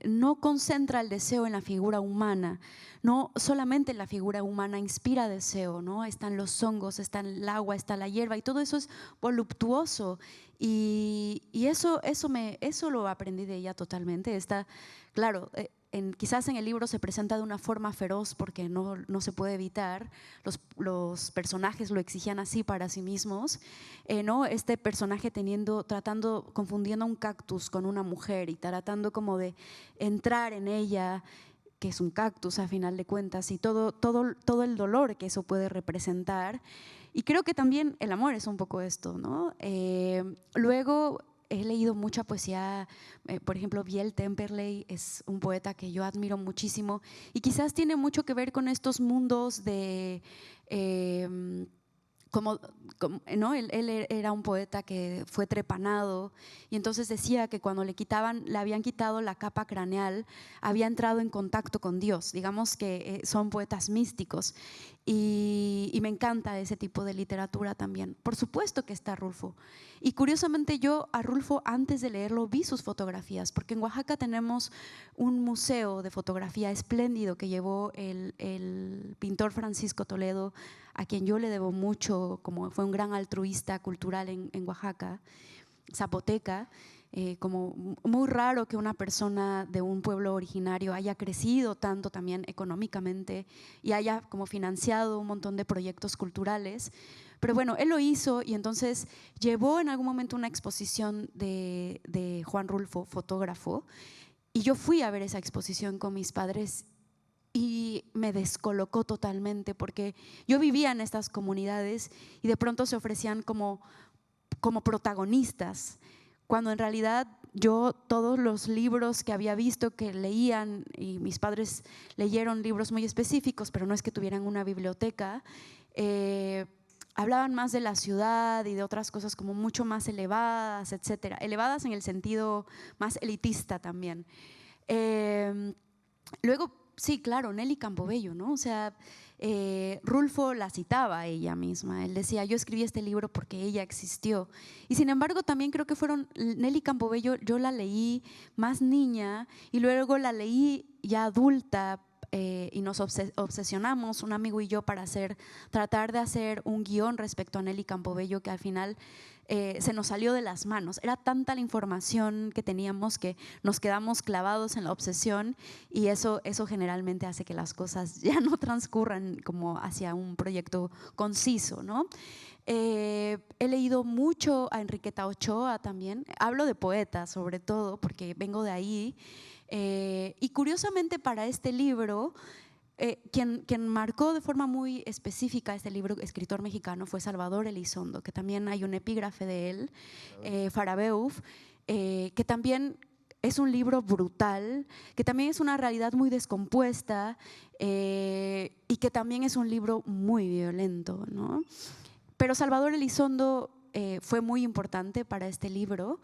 no concentra el deseo en la figura humana, no solamente la figura humana inspira deseo, ¿no? Están los hongos, está el agua, está la hierba y todo eso es voluptuoso y eso lo aprendí de ella totalmente. Claro, quizás en el libro se presenta de una forma feroz porque no se puede evitar, los personajes lo exigían así para sí mismos, ¿no? Este personaje confundiendo un cactus con una mujer y tratando como de entrar en ella, que es un cactus a final de cuentas, y todo el dolor que eso puede representar. Y creo que también el amor es un poco esto, ¿no? Luego he leído mucha poesía, por ejemplo, Biel Temperley es un poeta que yo admiro muchísimo y quizás tiene mucho que ver con estos mundos de… ¿no? Él era un poeta que fue trepanado y entonces decía que cuando le habían quitado la capa craneal, había entrado en contacto con Dios. Digamos que son poetas místicos y me encanta ese tipo de literatura también. Por supuesto que está Rulfo. Y curiosamente yo a Rulfo antes de leerlo vi sus fotografías, porque en Oaxaca tenemos un museo de fotografía espléndido que llevó el pintor Francisco Toledo, a quien yo le debo mucho, como fue un gran altruista cultural en Oaxaca, zapoteca. Como muy raro que una persona de un pueblo originario haya crecido tanto también económicamente y haya como financiado un montón de proyectos culturales. Pero bueno, él lo hizo y entonces llevó en algún momento una exposición de Juan Rulfo, fotógrafo, y yo fui a ver esa exposición con mis padres y me descolocó totalmente porque yo vivía en estas comunidades y de pronto se ofrecían como protagonistas, cuando en realidad yo todos los libros que había visto que leían, y mis padres leyeron libros muy específicos, pero no es que tuvieran una biblioteca, hablaban más de la ciudad y de otras cosas como mucho más elevadas, etcétera, elevadas en el sentido más elitista también. Luego, sí, claro, Nelly Campobello, ¿no? O sea, Rulfo la citaba a ella misma, él decía, yo escribí este libro porque ella existió. Y sin embargo también creo que Nelly Campobello, yo la leí más niña y luego la leí ya adulta, y nos obsesionamos, un amigo y yo, para tratar de hacer un guión respecto a Nelly Campobello que al final se nos salió de las manos. Era tanta la información que teníamos que nos quedamos clavados en la obsesión y eso generalmente hace que las cosas ya no transcurran como hacia un proyecto conciso, ¿no? He leído mucho a Enriqueta Ochoa también, hablo de poetas sobre todo porque vengo de ahí. Y curiosamente para este libro, quien marcó de forma muy específica este libro, escritor mexicano, fue Salvador Elizondo, que también hay un epígrafe de él, Farabeuf, que también es un libro brutal, que también es una realidad muy descompuesta y que también es un libro muy violento, ¿no? Pero Salvador Elizondo fue muy importante para este libro.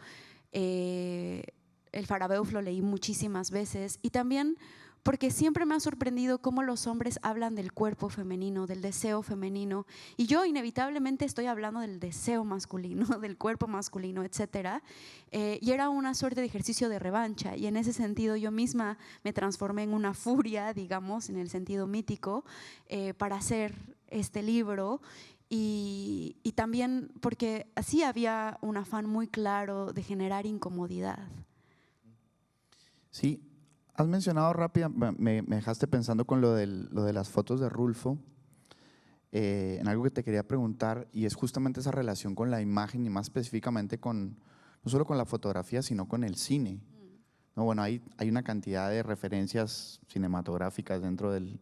El Farabeuf lo leí muchísimas veces y también porque siempre me ha sorprendido cómo los hombres hablan del cuerpo femenino, del deseo femenino, y yo inevitablemente estoy hablando del deseo masculino, del cuerpo masculino, etc. Y era una suerte de ejercicio de revancha, y en ese sentido yo misma me transformé en una furia, digamos, en el sentido mítico, para hacer este libro. Y también porque así había un afán muy claro de generar incomodidad. Sí, has mencionado rápido, me dejaste pensando con lo de las fotos de Rulfo, en algo que te quería preguntar, y es justamente esa relación con la imagen y más específicamente con, no solo con la fotografía, sino con el cine. No, bueno, hay una cantidad de referencias cinematográficas dentro de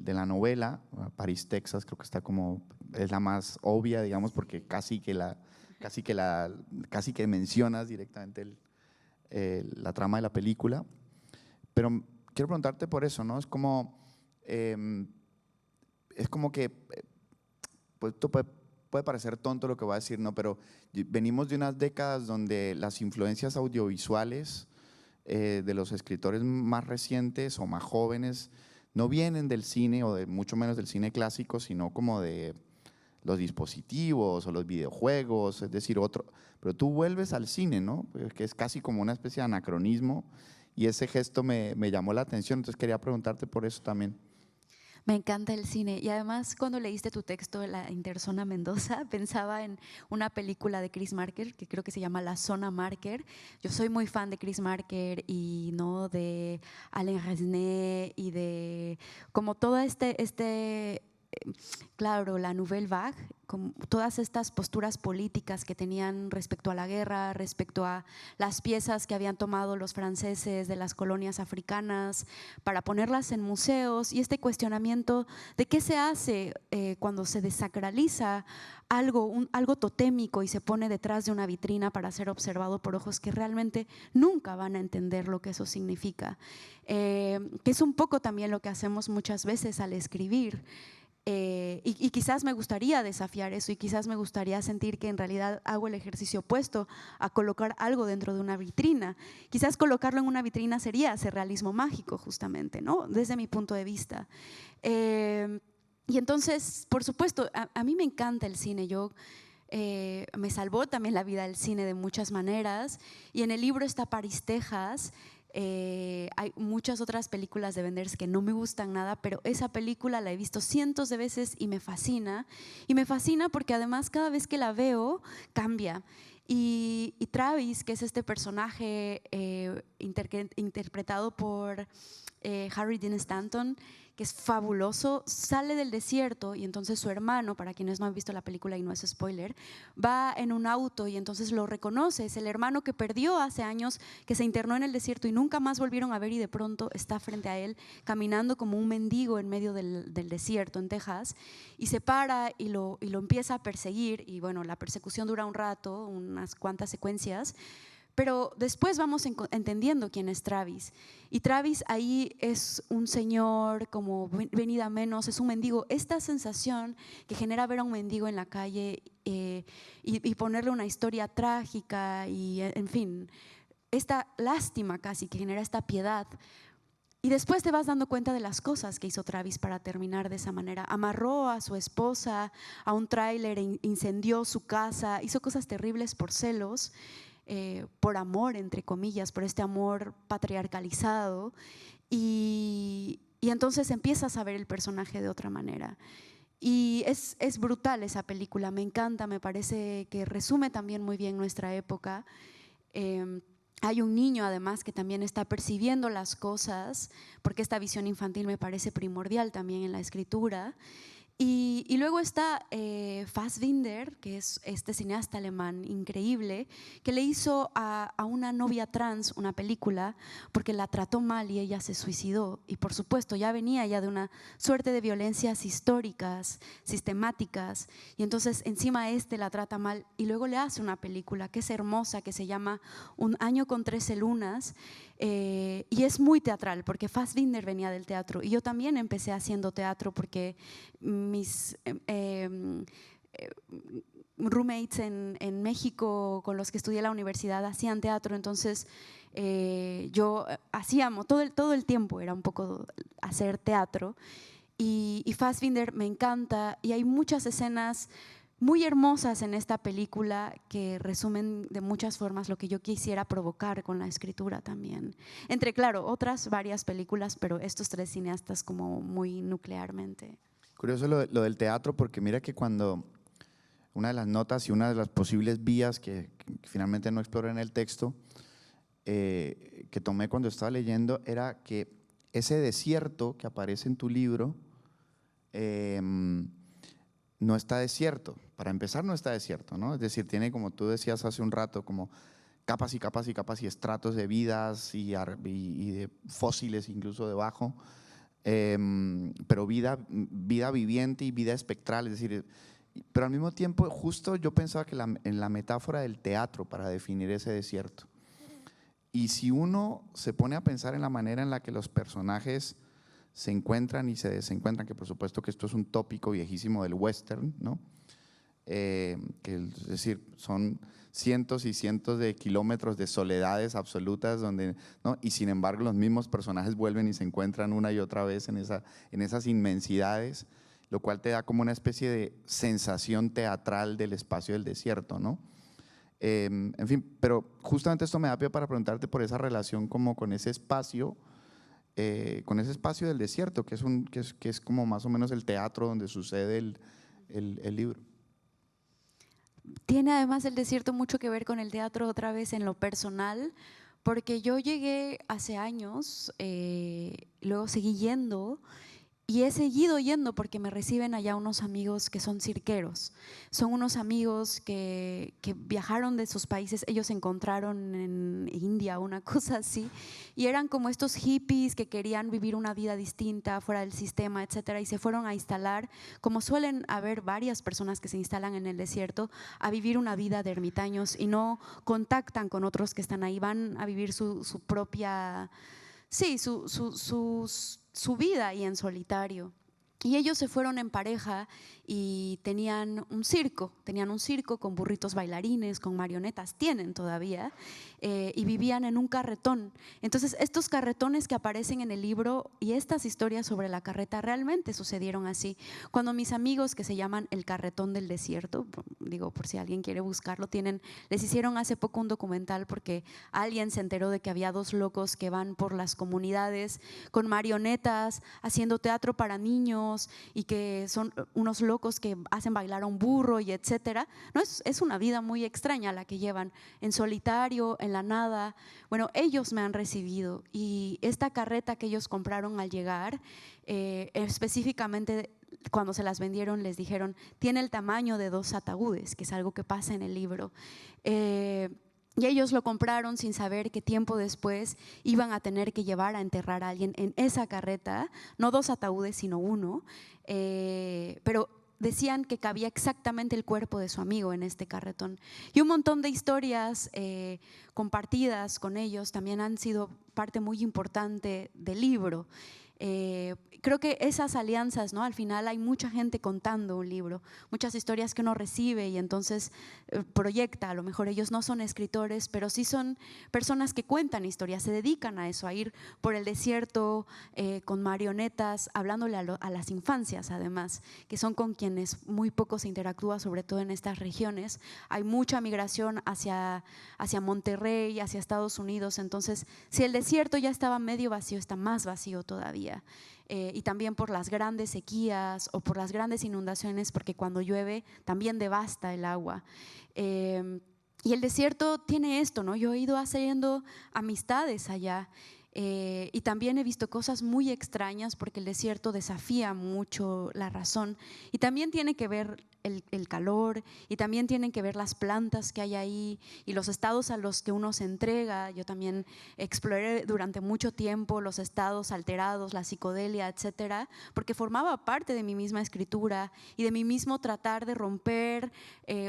la novela. París, Texas, creo que está como, es la más obvia, digamos, porque casi que mencionas directamente la trama de la película, pero quiero preguntarte por eso, ¿no? Es como que pues, puede parecer tonto lo que voy a decir, ¿no? Pero venimos de unas décadas donde las influencias audiovisuales de los escritores más recientes o más jóvenes no vienen del cine o de mucho menos del cine clásico, sino como de los dispositivos o los videojuegos, es decir, pero tú vuelves al cine, ¿no? Que es casi como una especie de anacronismo, y ese gesto me llamó la atención, entonces quería preguntarte por eso también. Me encanta el cine y además cuando leíste tu texto, La Interzona Mendoza, pensaba en una película de Chris Marker que creo que se llama La Zona Marker. Yo soy muy fan de Chris Marker y no de Alain Resnais y de como todo claro, la Nouvelle Vague, con todas estas posturas políticas que tenían respecto a la guerra, respecto a las piezas que habían tomado los franceses de las colonias africanas para ponerlas en museos, y este cuestionamiento de qué se hace cuando se desacraliza algo totémico y se pone detrás de una vitrina para ser observado por ojos que realmente nunca van a entender lo que eso significa, que es un poco también lo que hacemos muchas veces al escribir. Y quizás me gustaría desafiar eso y quizás me gustaría sentir que en realidad hago el ejercicio opuesto a colocar algo dentro de una vitrina. Quizás colocarlo en una vitrina sería hacer realismo mágico justamente, ¿no? Desde mi punto de vista. Y entonces, por supuesto, a mí me encanta el cine. Me salvó también la vida el cine de muchas maneras, y en el libro está París, Texas. Hay muchas otras películas de Wenders que no me gustan nada, pero esa película la he visto cientos de veces y me fascina. Y me fascina porque además cada vez que la veo cambia. Y Travis, que es este personaje interpretado por Harry Dean Stanton, que es fabuloso, sale del desierto y entonces su hermano, para quienes no han visto la película y no es spoiler, va en un auto y entonces lo reconoce, es el hermano que perdió hace años, que se internó en el desierto y nunca más volvieron a ver, y de pronto está frente a él caminando como un mendigo en medio del desierto en Texas, y se para y lo empieza a perseguir, y bueno, la persecución dura un rato, unas cuantas secuencias. Pero después vamos entendiendo quién es Travis. Y Travis ahí es un señor como venida menos, es un mendigo. Esta sensación que genera ver a un mendigo en la calle y ponerle una historia trágica y, en fin, esta lástima casi que genera esta piedad. Y después te vas dando cuenta de las cosas que hizo Travis para terminar de esa manera. Amarró a su esposa a un tráiler, incendió su casa, hizo cosas terribles por celos. Por amor, entre comillas, por este amor patriarcalizado, y entonces empiezas a ver el personaje de otra manera. Y es brutal esa película, me encanta, me parece que resume también muy bien nuestra época. Hay un niño además que también está percibiendo las cosas, porque esta visión infantil me parece primordial también en la escritura. Y luego está Fassbinder, que es este cineasta alemán increíble, que le hizo a una novia trans una película porque la trató mal y ella se suicidó. Y por supuesto ya venía ya de una suerte de violencias históricas, sistemáticas, y entonces encima la trata mal y luego le hace una película que es hermosa, que se llama Un año con 13 lunas. Y es muy teatral porque Fassbinder venía del teatro y yo también empecé haciendo teatro porque roommates en México con los que estudié en la universidad hacían teatro, entonces yo hacíamos, todo el tiempo era un poco hacer teatro. Y Fassbinder me encanta y hay muchas escenas muy hermosas en esta película que resumen de muchas formas lo que yo quisiera provocar con la escritura también. Entre, claro, otras varias películas, pero estos 3 cineastas como muy nuclearmente. Curioso lo del teatro, porque mira que cuando una de las notas y una de las posibles vías que finalmente no exploré en el texto, que tomé cuando estaba leyendo, era que ese desierto que aparece en tu libro no está desierto. Para empezar, no está desierto, ¿no? Es decir, tiene, como tú decías hace un rato, como capas y capas y capas y estratos de vidas y de fósiles incluso debajo, pero vida viviente y vida espectral, es decir, pero al mismo tiempo justo yo pensaba que en la metáfora del teatro para definir ese desierto. Y si uno se pone a pensar en la manera en la que los personajes se encuentran y se desencuentran, que por supuesto que esto es un tópico viejísimo del western, ¿no? Es decir, son cientos y cientos de kilómetros de soledades absolutas, ¿no? Y sin embargo los mismos personajes vuelven y se encuentran una y otra vez en esas inmensidades, lo cual te da como una especie de sensación teatral del espacio del desierto, ¿no? En fin, pero justamente esto me da pie para preguntarte por esa relación como con ese espacio del desierto, que es como más o menos el teatro donde sucede el libro. Tiene además el desierto mucho que ver con el teatro otra vez en lo personal, porque yo llegué hace años, luego seguí yendo y he seguido yendo porque me reciben allá unos amigos que son cirqueros. Son unos amigos que viajaron de sus países, ellos se encontraron en India, una cosa así, y eran como estos hippies que querían vivir una vida distinta, fuera del sistema, etcétera, y se fueron a instalar, como suelen haber varias personas que se instalan en el desierto, a vivir una vida de ermitaños y no contactan con otros que están ahí, van a vivir su propia… Sí, su vida ahí en solitario. Y ellos se fueron en pareja y tenían un circo con burritos bailarines, con marionetas, tienen todavía, y vivían en un carretón. Entonces estos carretones que aparecen en el libro y estas historias sobre la carreta realmente sucedieron así. Cuando mis amigos, que se llaman El Carretón del Desierto, digo por si alguien quiere buscarlo, les hicieron hace poco un documental porque alguien se enteró de que había 2 locos que van por las comunidades con marionetas haciendo teatro para niños y que son unos locos que hacen bailar a un burro y etcétera. No, es una vida muy extraña la que llevan, en solitario, en la nada. Bueno, ellos me han recibido y esta carreta que ellos compraron al llegar, específicamente cuando se las vendieron les dijeron, tiene el tamaño de 2 ataúdes, que es algo que pasa en el libro. Y ellos lo compraron sin saber que tiempo después iban a tener que llevar a enterrar a alguien en esa carreta, no 2 ataúdes, sino 1, pero decían que cabía exactamente el cuerpo de su amigo en este carretón. Y un montón de historias compartidas con ellos también han sido parte muy importante del libro. Creo que esas alianzas, ¿no? Al final hay mucha gente contando un libro, muchas historias que uno recibe y entonces proyecta. A lo mejor ellos no son escritores, pero sí son personas que cuentan historias, se dedican a eso, a ir por el desierto con marionetas, hablándole a las infancias además, que son con quienes muy poco se interactúa, sobre todo en estas regiones. Hay mucha migración hacia Monterrey, hacia Estados Unidos, entonces si el desierto ya estaba medio vacío, está más vacío todavía. Y también por las grandes sequías o por las grandes inundaciones, porque cuando llueve también devasta el agua. Y el desierto tiene esto, ¿no? Yo he ido haciendo amistades allá y también he visto cosas muy extrañas porque el desierto desafía mucho la razón y también tiene que ver el calor y también tienen que ver las plantas que hay ahí y los estados a los que uno se entrega. Yo también exploré durante mucho tiempo los estados alterados, la psicodelia, etcétera, porque formaba parte de mi misma escritura y de mi mismo tratar de romper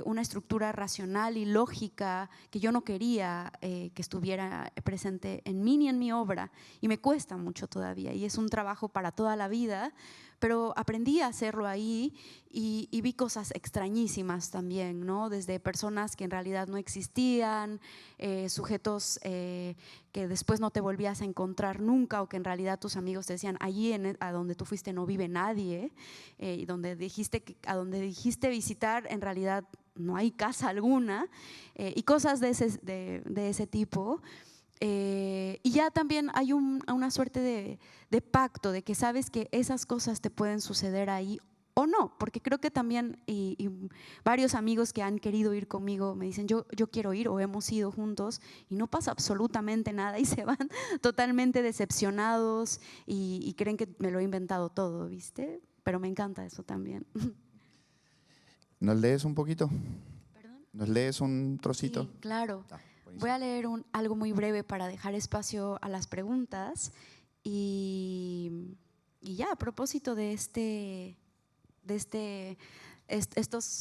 una estructura racional y lógica que yo no quería que estuviera presente en mí ni en mi obra, y me cuesta mucho todavía y es un trabajo para toda la vida. Pero aprendí a hacerlo ahí y vi cosas cosas extrañísimas también, ¿no? Desde personas que en realidad no existían, sujetos que después no te volvías a encontrar nunca, o que en realidad tus amigos te decían, allí a donde tú fuiste no vive nadie, y a donde dijiste visitar en realidad no hay casa alguna, y cosas de ese tipo. Y ya también hay una suerte de pacto, de que sabes que esas cosas te pueden suceder ahí o no, porque creo que también, y varios amigos que han querido ir conmigo me dicen, yo quiero ir, o hemos ido juntos y no pasa absolutamente nada y se van totalmente decepcionados y creen que me lo he inventado todo, ¿viste? Pero me encanta eso también. ¿Nos lees un poquito? ¿Perdón? ¿Nos lees un trocito? Sí, claro. Buenísimo. Voy a leer algo muy breve para dejar espacio a las preguntas y ya, a propósito de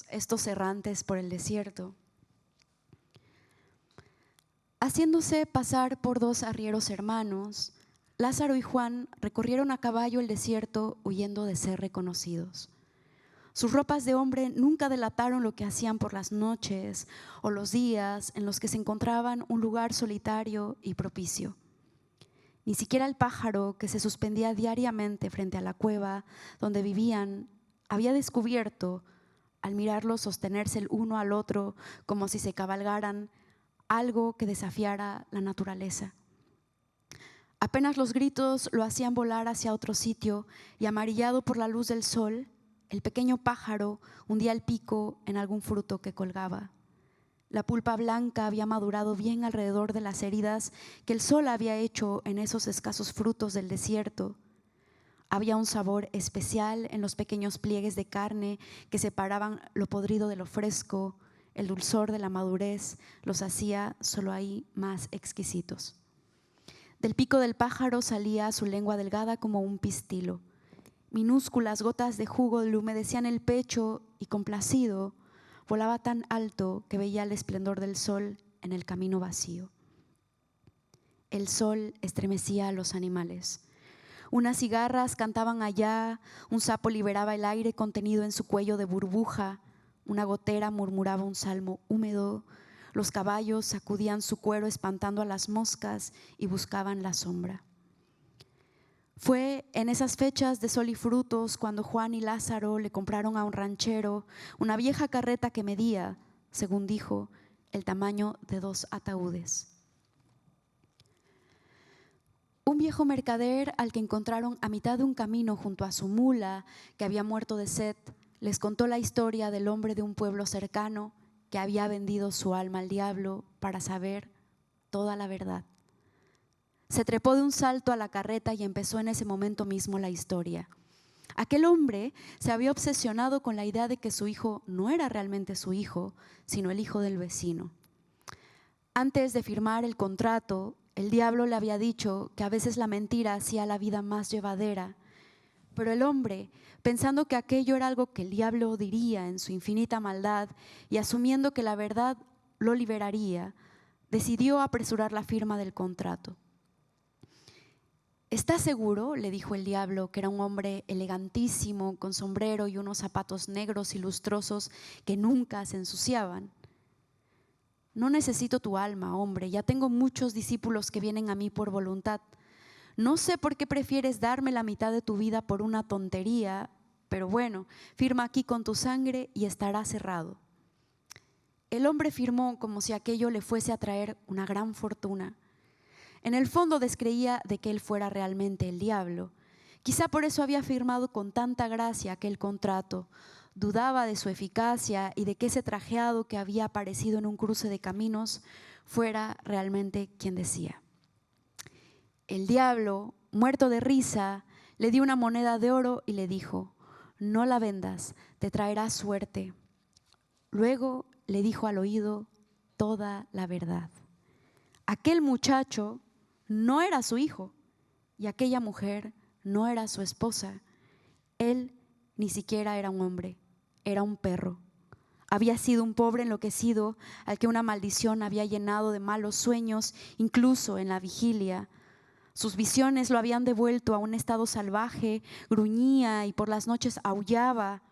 estos errantes por el desierto. Haciéndose pasar por 2 arrieros hermanos, Lázaro y Juan recorrieron a caballo el desierto huyendo de ser reconocidos. Sus ropas de hombre nunca delataron lo que hacían por las noches o los días en los que se encontraban un lugar solitario y propicio. Ni siquiera el pájaro que se suspendía diariamente frente a la cueva donde vivían había descubierto, al mirarlos sostenerse el uno al otro como si se cabalgaran, algo que desafiara la naturaleza. Apenas los gritos lo hacían volar hacia otro sitio y, amarillado por la luz del sol, el pequeño pájaro hundía el pico en algún fruto que colgaba. La pulpa blanca había madurado bien alrededor de las heridas que el sol había hecho en esos escasos frutos del desierto. Había un sabor especial en los pequeños pliegues de carne que separaban lo podrido de lo fresco. El dulzor de la madurez los hacía solo ahí más exquisitos. Del pico del pájaro salía su lengua delgada como un pistilo. Minúsculas gotas de jugo le humedecían el pecho y, complacido, volaba tan alto que veía el esplendor del sol en el camino vacío. El sol estremecía a los animales. Unas cigarras cantaban allá, un sapo liberaba el aire contenido en su cuello de burbuja, una gotera murmuraba un salmo húmedo, los caballos sacudían su cuero espantando a las moscas y buscaban la sombra. Fue en esas fechas de sol y frutos cuando Juan y Lázaro le compraron a un ranchero una vieja carreta que medía, según dijo, el tamaño de 2 ataúdes. Un viejo mercader al que encontraron a mitad de un camino junto a su mula, que había muerto de sed, les contó la historia del hombre de un pueblo cercano que había vendido su alma al diablo para saber toda la verdad. Se trepó de un salto a la carreta y empezó en ese momento mismo la historia. Aquel hombre se había obsesionado con la idea de que su hijo no era realmente su hijo, sino el hijo del vecino. Antes de firmar el contrato, el diablo le había dicho que a veces la mentira hacía la vida más llevadera, pero el hombre, pensando que aquello era algo que el diablo diría en su infinita maldad y asumiendo que la verdad lo liberaría, decidió apresurar la firma del contrato. ¿Estás seguro?, le dijo el diablo, que era un hombre elegantísimo, con sombrero y unos zapatos negros y lustrosos que nunca se ensuciaban. No necesito tu alma, hombre, ya tengo muchos discípulos que vienen a mí por voluntad. No sé por qué prefieres darme la mitad de tu vida por una tontería, pero bueno, firma aquí con tu sangre y estará cerrado. El hombre firmó como si aquello le fuese a traer una gran fortuna. En el fondo descreía de que él fuera realmente el diablo. Quizá por eso había firmado con tanta gracia aquel contrato. Dudaba de su eficacia y de que ese trajeado que había aparecido en un cruce de caminos fuera realmente quien decía. El diablo, muerto de risa, le dio una moneda de oro y le dijo: no la vendas, te traerá suerte. Luego le dijo al oído toda la verdad. Aquel muchacho no era su hijo y aquella mujer no era su esposa. Él ni siquiera era un hombre, era un perro. Había sido un pobre enloquecido al que una maldición había llenado de malos sueños, incluso en la vigilia. Sus visiones lo habían devuelto a un estado salvaje, gruñía y por las noches aullaba.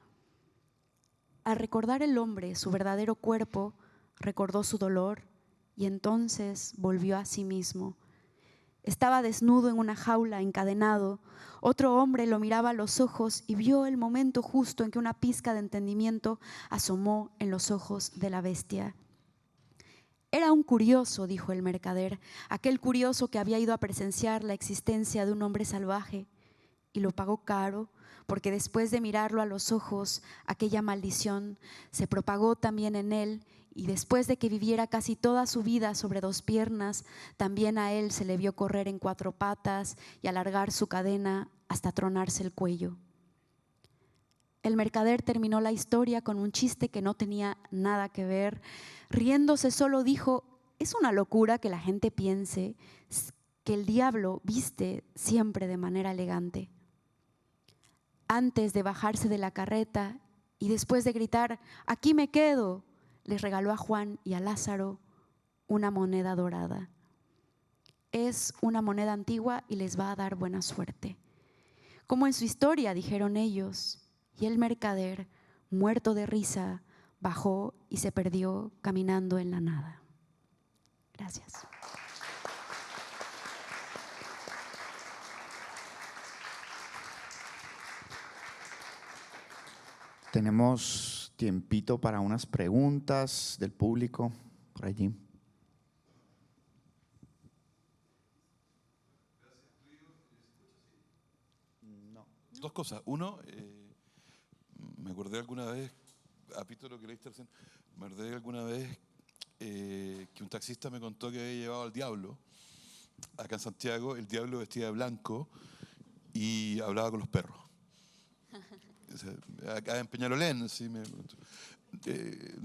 Al recordar el hombre su verdadero cuerpo, recordó su dolor y entonces volvió a sí mismo. Estaba desnudo en una jaula, encadenado. Otro hombre lo miraba a los ojos y vio el momento justo en que una pizca de entendimiento asomó en los ojos de la bestia. Era un curioso, dijo el mercader, aquel curioso que había ido a presenciar la existencia de un hombre salvaje, y lo pagó caro, porque después de mirarlo a los ojos, aquella maldición se propagó también en él, y después de que viviera casi toda su vida sobre dos piernas, también a él se le vio correr en cuatro patas y alargar su cadena hasta tronarse el cuello. El mercader terminó la historia con un chiste que no tenía nada que ver. Riéndose solo dijo: es una locura que la gente piense que el diablo viste siempre de manera elegante. Antes de bajarse de la carreta y después de gritar: aquí me quedo, les regaló a Juan y a Lázaro una moneda dorada. Es una moneda antigua y les va a dar buena suerte. Como en su historia, dijeron ellos, y el mercader, muerto de risa, bajó y se perdió caminando en la nada. Gracias. Tenemos tiempito para unas preguntas del público por allí. Dos cosas. Uno, me acordé alguna vez, apito lo que leíste recién, me acordé alguna vez que un taxista me contó que había llevado al diablo acá en Santiago. El diablo vestía de blanco y hablaba con los perros. O sea, acá en Peñalolén, sí, me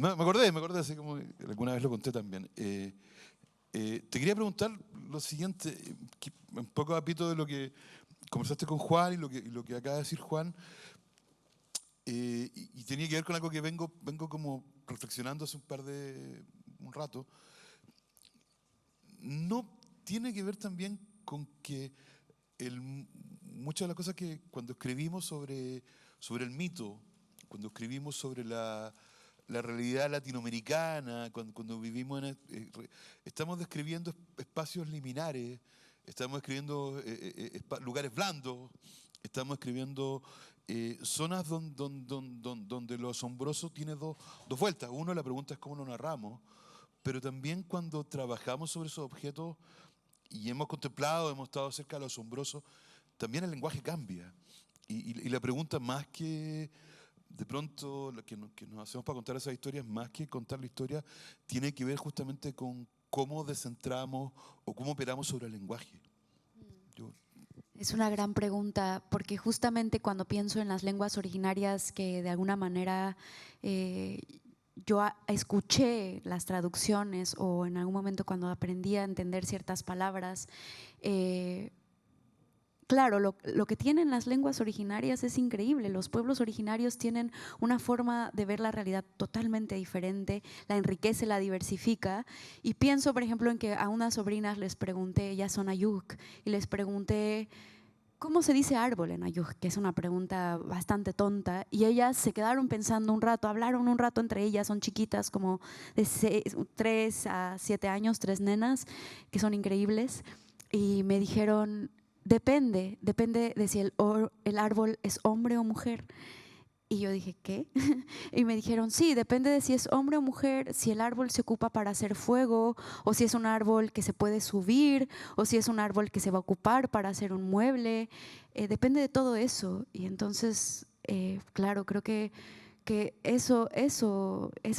acordé, así como alguna vez lo conté también. Te quería preguntar lo siguiente, que un poco apito de lo que conversaste con Juan y lo que acaba de decir Juan, y tenía que ver con algo que vengo como reflexionando hace un rato. ¿No tiene que ver también con que muchas de las cosas que cuando escribimos sobre el mito, cuando escribimos sobre la realidad latinoamericana, cuando vivimos estamos describiendo espacios liminares, estamos escribiendo lugares blandos, estamos escribiendo zonas donde lo asombroso tiene dos vueltas. Uno, la pregunta es cómo lo narramos, pero también cuando trabajamos sobre esos objetos y hemos contemplado, hemos estado cerca de lo asombroso, también el lenguaje cambia. Y la pregunta, más que de pronto lo que nos hacemos para contar esas historias, más que contar la historia, tiene que ver justamente con cómo descentramos o cómo operamos sobre el lenguaje. Es una gran pregunta, porque justamente cuando pienso en las lenguas originarias que de alguna manera yo escuché las traducciones, o en algún momento cuando aprendí a entender ciertas palabras, claro, lo que tienen las lenguas originarias es increíble. Los pueblos originarios tienen una forma de ver la realidad totalmente diferente, la enriquece, la diversifica. Y pienso, por ejemplo, en que a unas sobrinas les pregunté, ellas son Ayuk, y les pregunté: ¿cómo se dice árbol en Ayuk? Que es una pregunta bastante tonta. Y ellas se quedaron pensando un rato, hablaron un rato entre ellas, son chiquitas, como de 3 a 7 años, 3 nenas, que son increíbles. Y me dijeron: depende de si el árbol es hombre o mujer. Y yo dije: ¿qué? Y me dijeron: sí, depende de si es hombre o mujer, si el árbol se ocupa para hacer fuego, o si es un árbol que se puede subir, o si es un árbol que se va a ocupar para hacer un mueble. Depende de todo eso. Y entonces, claro, creo que eso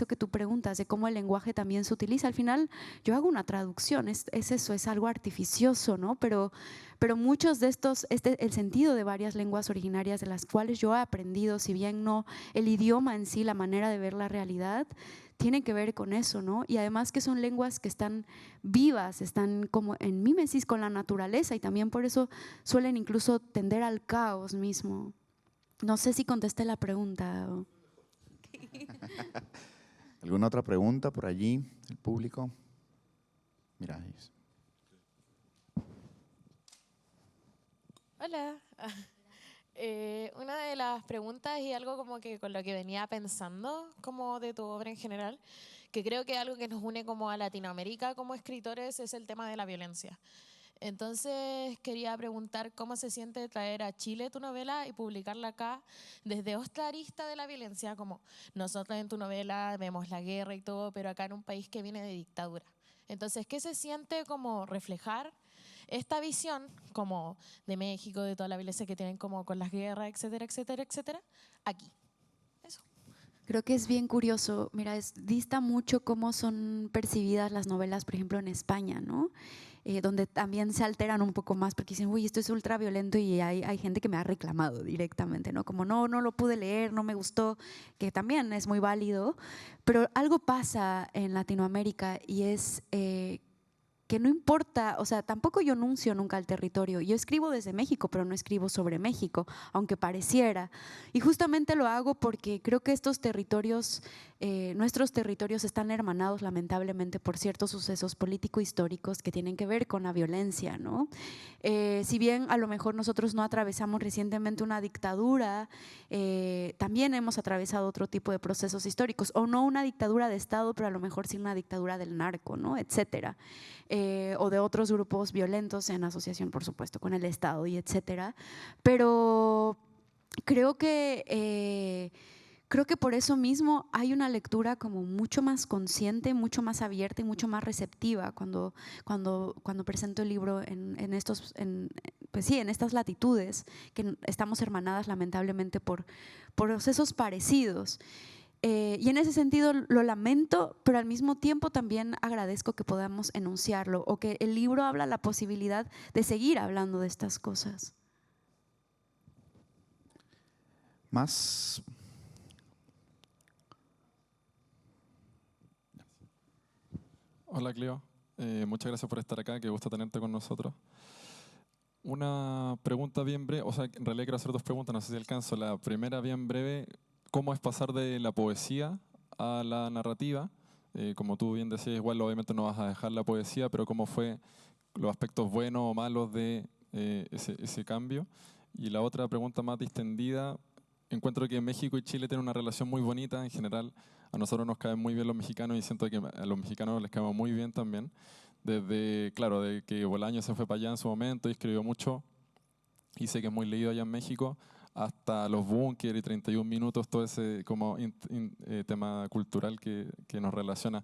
que tú preguntas, de cómo el lenguaje también se utiliza, al final yo hago una traducción, es eso, es algo artificioso, ¿no? Pero muchos de estos, el sentido de varias lenguas originarias de las cuales yo he aprendido, si bien no el idioma en sí, la manera de ver la realidad, tiene que ver con eso, ¿no? Y además que son lenguas que están vivas, están como en mímesis con la naturaleza, y también por eso suelen incluso tender al caos mismo. No sé si contesté la pregunta. ¿Alguna otra pregunta por allí, el público? Mira, Hola. Una de las preguntas y algo como que con lo que venía pensando como de tu obra en general, que creo que algo que nos une como a Latinoamérica como escritores es el tema de la violencia. Entonces quería preguntar cómo se siente traer a Chile tu novela y publicarla acá desde otra arista de la violencia, como nosotros en tu novela vemos la guerra y todo, pero acá en un país que viene de dictadura. Entonces, ¿qué se siente como reflejar esta visión como de México, de toda la violencia que tienen como con las guerras, etcétera, etcétera, etcétera, aquí? Eso. Creo que es bien curioso, mira, dista mucho cómo son percibidas las novelas, por ejemplo, en España, ¿no? Donde también se alteran un poco más porque dicen, uy, esto es ultra violento y hay gente que me ha reclamado directamente, ¿no? Como no lo pude leer, no me gustó, que también es muy válido, pero algo pasa en Latinoamérica y es que no importa, o sea, tampoco yo anuncio nunca el territorio. Yo escribo desde México, pero no escribo sobre México, aunque pareciera. Y justamente lo hago porque creo que estos territorios, nuestros territorios están hermanados lamentablemente por ciertos sucesos político-históricos que tienen que ver con la violencia, ¿no? Si bien a lo mejor nosotros no atravesamos recientemente una dictadura, también hemos atravesado otro tipo de procesos históricos, o no una dictadura de Estado, pero a lo mejor sí una dictadura del narco, ¿no? Etcétera. O de otros grupos violentos en asociación, por supuesto, con el Estado y etcétera. Pero creo que por eso mismo hay una lectura como mucho más consciente, mucho más abierta y mucho más receptiva cuando presento el libro en estas latitudes, que estamos hermanadas lamentablemente por procesos parecidos. Y en ese sentido lo lamento, pero al mismo tiempo también agradezco que podamos enunciarlo o que el libro habla la posibilidad de seguir hablando de estas cosas. Más. Hola Cleo, muchas gracias por estar acá, qué gusto tenerte con nosotros. Una pregunta bien breve, o sea, en realidad quiero hacer dos preguntas, no sé si alcanzo. La primera bien breve, ¿cómo es pasar de la poesía a la narrativa? Como tú bien decías, igual obviamente no vas a dejar la poesía, pero ¿cómo fue los aspectos buenos o malos de ese cambio? Y la otra pregunta más distendida, encuentro que México y Chile tienen una relación muy bonita en general. A nosotros nos caen muy bien los mexicanos y siento que a los mexicanos les caemos muy bien también. Desde, claro, de que Bolaño se fue para allá en su momento y escribió mucho, y sé que es muy leído allá en México, hasta los Búnker y 31 minutos, todo ese como tema cultural que nos relaciona.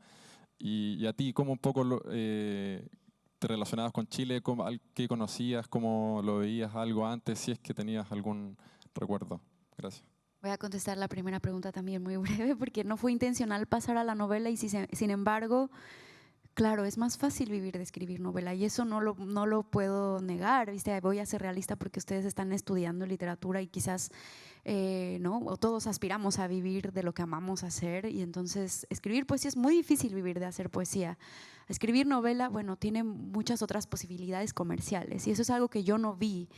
Y a ti, ¿cómo un poco te relacionabas con Chile? ¿Qué conocías? ¿Cómo lo veías algo antes? Si es que tenías algún recuerdo. Gracias. Voy a contestar la primera pregunta también muy breve porque no fue intencional pasar a la novela y sin embargo, claro, es más fácil vivir de escribir novela y eso no lo puedo negar, ¿viste? Voy a ser realista porque ustedes están estudiando literatura y quizás ¿no? O todos aspiramos a vivir de lo que amamos hacer y entonces escribir poesía es muy difícil vivir de hacer poesía. Escribir novela, bueno, tiene muchas otras posibilidades comerciales y eso es algo que yo no vi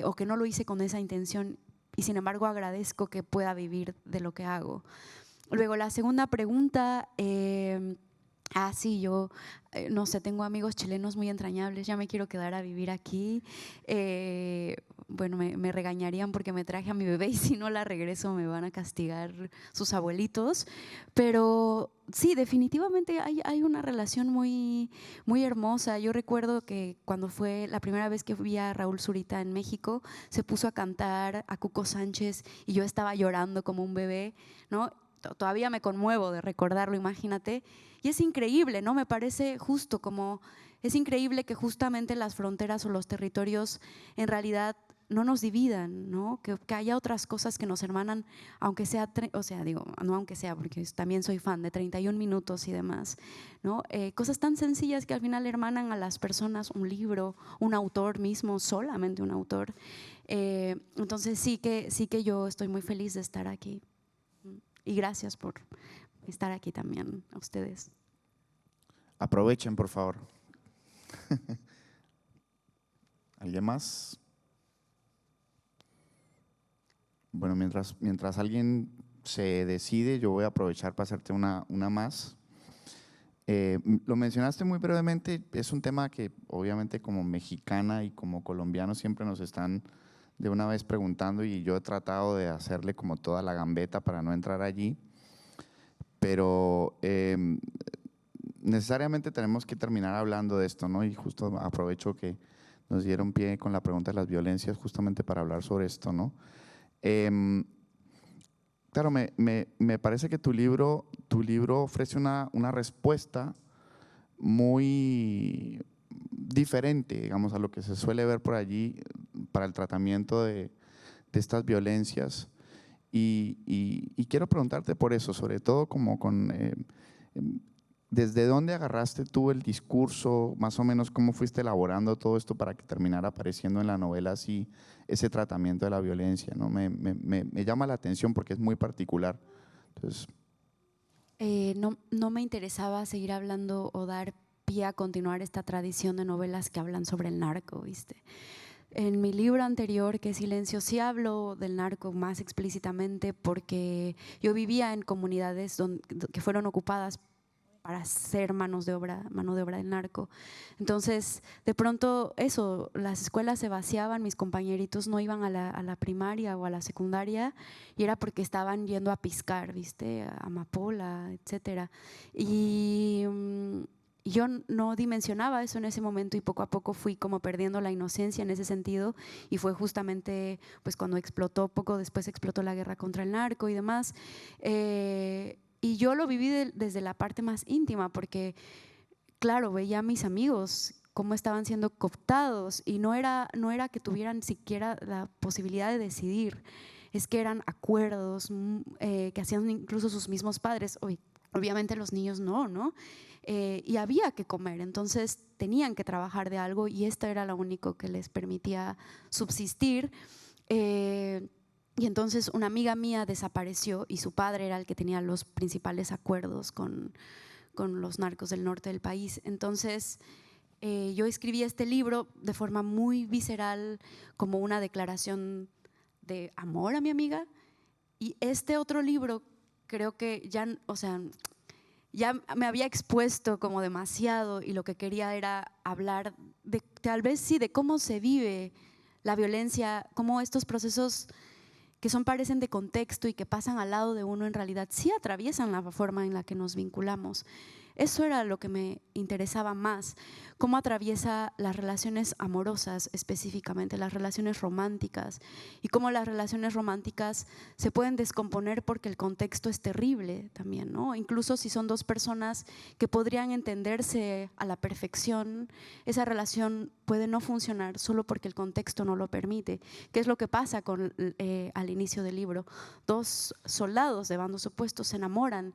o que no lo hice con esa intención y sin embargo agradezco que pueda vivir de lo que hago. Luego la segunda pregunta, sí, yo no sé, tengo amigos chilenos muy entrañables, ya me quiero quedar a vivir aquí. Bueno, me regañarían porque me traje a mi bebé y si no la regreso me van a castigar sus abuelitos. Pero sí, definitivamente hay una relación muy, muy hermosa. Yo recuerdo que cuando fue la primera vez que vi a Raúl Zurita en México, se puso a cantar a Cuco Sánchez y yo estaba llorando como un bebé, ¿no? Todavía me conmuevo de recordarlo, imagínate. Y es increíble, ¿no? Me parece justo como, es increíble que justamente las fronteras o los territorios en realidad no nos dividan, ¿no? Que haya otras cosas que nos hermanan, aunque sea, o sea, digo, no aunque sea, porque también soy fan de 31 minutos y demás, ¿no? Cosas tan sencillas que al final hermanan a las personas, un libro, un autor mismo, solamente un autor. Entonces sí que yo estoy muy feliz de estar aquí. Y gracias por estar aquí también a ustedes. Aprovechen, por favor. ¿Alguien más? Bueno, mientras alguien se decide, yo voy a aprovechar para hacerte una más. Lo mencionaste muy brevemente, es un tema que obviamente como mexicana y como colombiano siempre nos están de una vez preguntando y yo he tratado de hacerle como toda la gambeta para no entrar allí, pero necesariamente tenemos que terminar hablando de esto, ¿no? Y justo aprovecho que nos dieron pie con la pregunta de las violencias justamente para hablar sobre esto, ¿no? Claro, me parece que tu libro ofrece una respuesta muy diferente, digamos, a lo que se suele ver por allí para el tratamiento de estas violencias. Y quiero preguntarte por eso, sobre todo como ¿desde dónde agarraste tú el discurso? Más o menos, ¿cómo fuiste elaborando todo esto para que terminara apareciendo en la novela así ese tratamiento de la violencia, ¿no? Me llama la atención porque es muy particular. Entonces, no me interesaba seguir hablando o dar pie a continuar esta tradición de novelas que hablan sobre el narco, ¿viste? En mi libro anterior, que es Silencio, sí hablo del narco más explícitamente porque yo vivía en comunidades que fueron ocupadas para ser mano de obra del narco. Entonces, de pronto eso, las escuelas se vaciaban, mis compañeritos no iban a la primaria o a la secundaria y era porque estaban yendo a piscar, ¿viste? A amapola, etcétera. Y yo no dimensionaba eso en ese momento y poco a poco fui como perdiendo la inocencia en ese sentido y fue justamente pues cuando explotó, poco después explotó la guerra contra el narco y demás. Y yo lo viví desde la parte más íntima porque, claro, veía a mis amigos cómo estaban siendo cooptados y no era que tuvieran siquiera la posibilidad de decidir, es que eran acuerdos que hacían incluso sus mismos padres. Obviamente los niños no. Y había que comer, entonces tenían que trabajar de algo y esto era lo único que les permitía subsistir. Y entonces una amiga mía desapareció y su padre era el que tenía los principales acuerdos con los narcos del norte del país. Entonces yo escribí este libro de forma muy visceral, como una declaración de amor a mi amiga. Y este otro libro creo que ya, o sea, ya me había expuesto como demasiado y lo que quería era hablar de tal vez sí de cómo se vive la violencia, cómo estos procesos que parecen de contexto y que pasan al lado de uno en realidad sí atraviesan la forma en la que nos vinculamos. Eso era lo que me interesaba más, cómo atraviesa las relaciones amorosas, específicamente las relaciones románticas, y cómo las relaciones románticas se pueden descomponer porque el contexto es terrible también, ¿no? Incluso si son dos personas que podrían entenderse a la perfección, esa relación puede no funcionar solo porque el contexto no lo permite. ¿Qué es lo que pasa al inicio del libro? Dos soldados de bandos opuestos se enamoran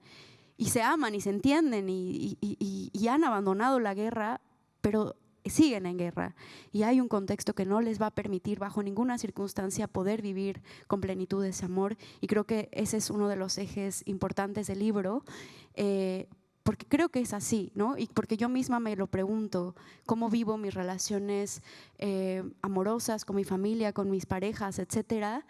y se aman y se entienden y han abandonado la guerra, pero siguen en guerra y hay un contexto que no les va a permitir bajo ninguna circunstancia poder vivir con plenitud ese amor, y creo que ese es uno de los ejes importantes del libro, porque creo que es así, ¿no? Y porque yo misma me lo pregunto, cómo vivo mis relaciones amorosas con mi familia, con mis parejas, etcétera,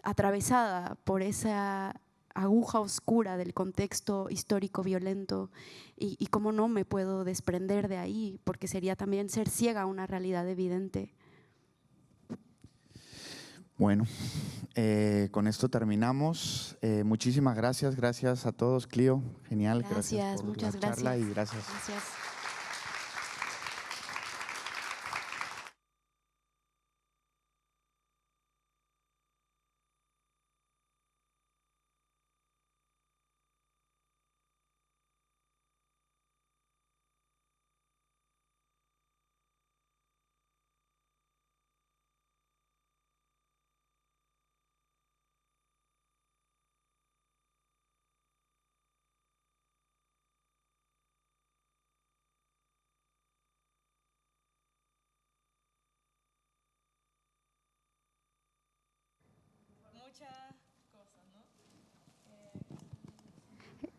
atravesada por esa aguja oscura del contexto histórico violento y cómo no me puedo desprender de ahí, porque sería también ser ciega a una realidad evidente. Bueno, con esto terminamos. Muchísimas gracias a todos, Clio, genial. Gracias, por muchas la charla gracias. y gracias. Gracias.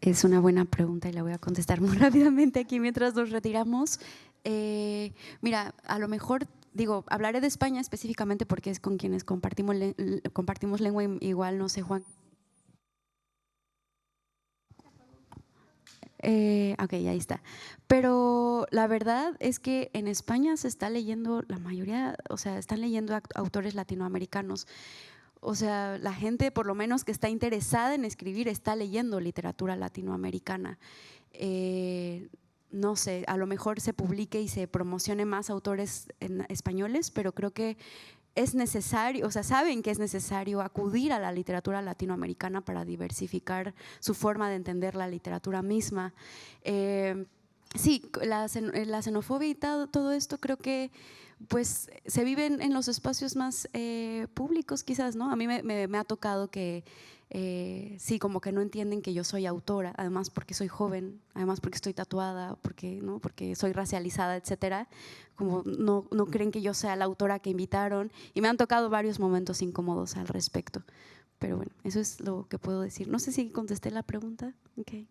Es una buena pregunta y la voy a contestar muy rápidamente aquí mientras nos retiramos. Mira, a lo mejor, digo, hablaré de España específicamente porque es con quienes compartimos lengua, igual, no sé, Juan. Ok, ahí está. Pero la verdad es que en España se está leyendo, la mayoría, o sea, están leyendo autores latinoamericanos. O sea, la gente, por lo menos que está interesada en escribir, está leyendo literatura latinoamericana. No sé, a lo mejor se publique y se promocione más autores españoles, pero creo que es necesario, o sea, saben que es necesario acudir a la literatura latinoamericana para diversificar su forma de entender la literatura misma. Sí, la xenofobia y todo esto creo que pues se vive en los espacios más públicos quizás, ¿no? A mí me ha tocado que sí, como que no entienden que yo soy autora, además porque soy joven, además porque estoy tatuada, porque, ¿no? Porque soy racializada, etcétera. Como no creen que yo sea la autora que invitaron y me han tocado varios momentos incómodos al respecto. Pero bueno, eso es lo que puedo decir. No sé si contesté la pregunta. Okay.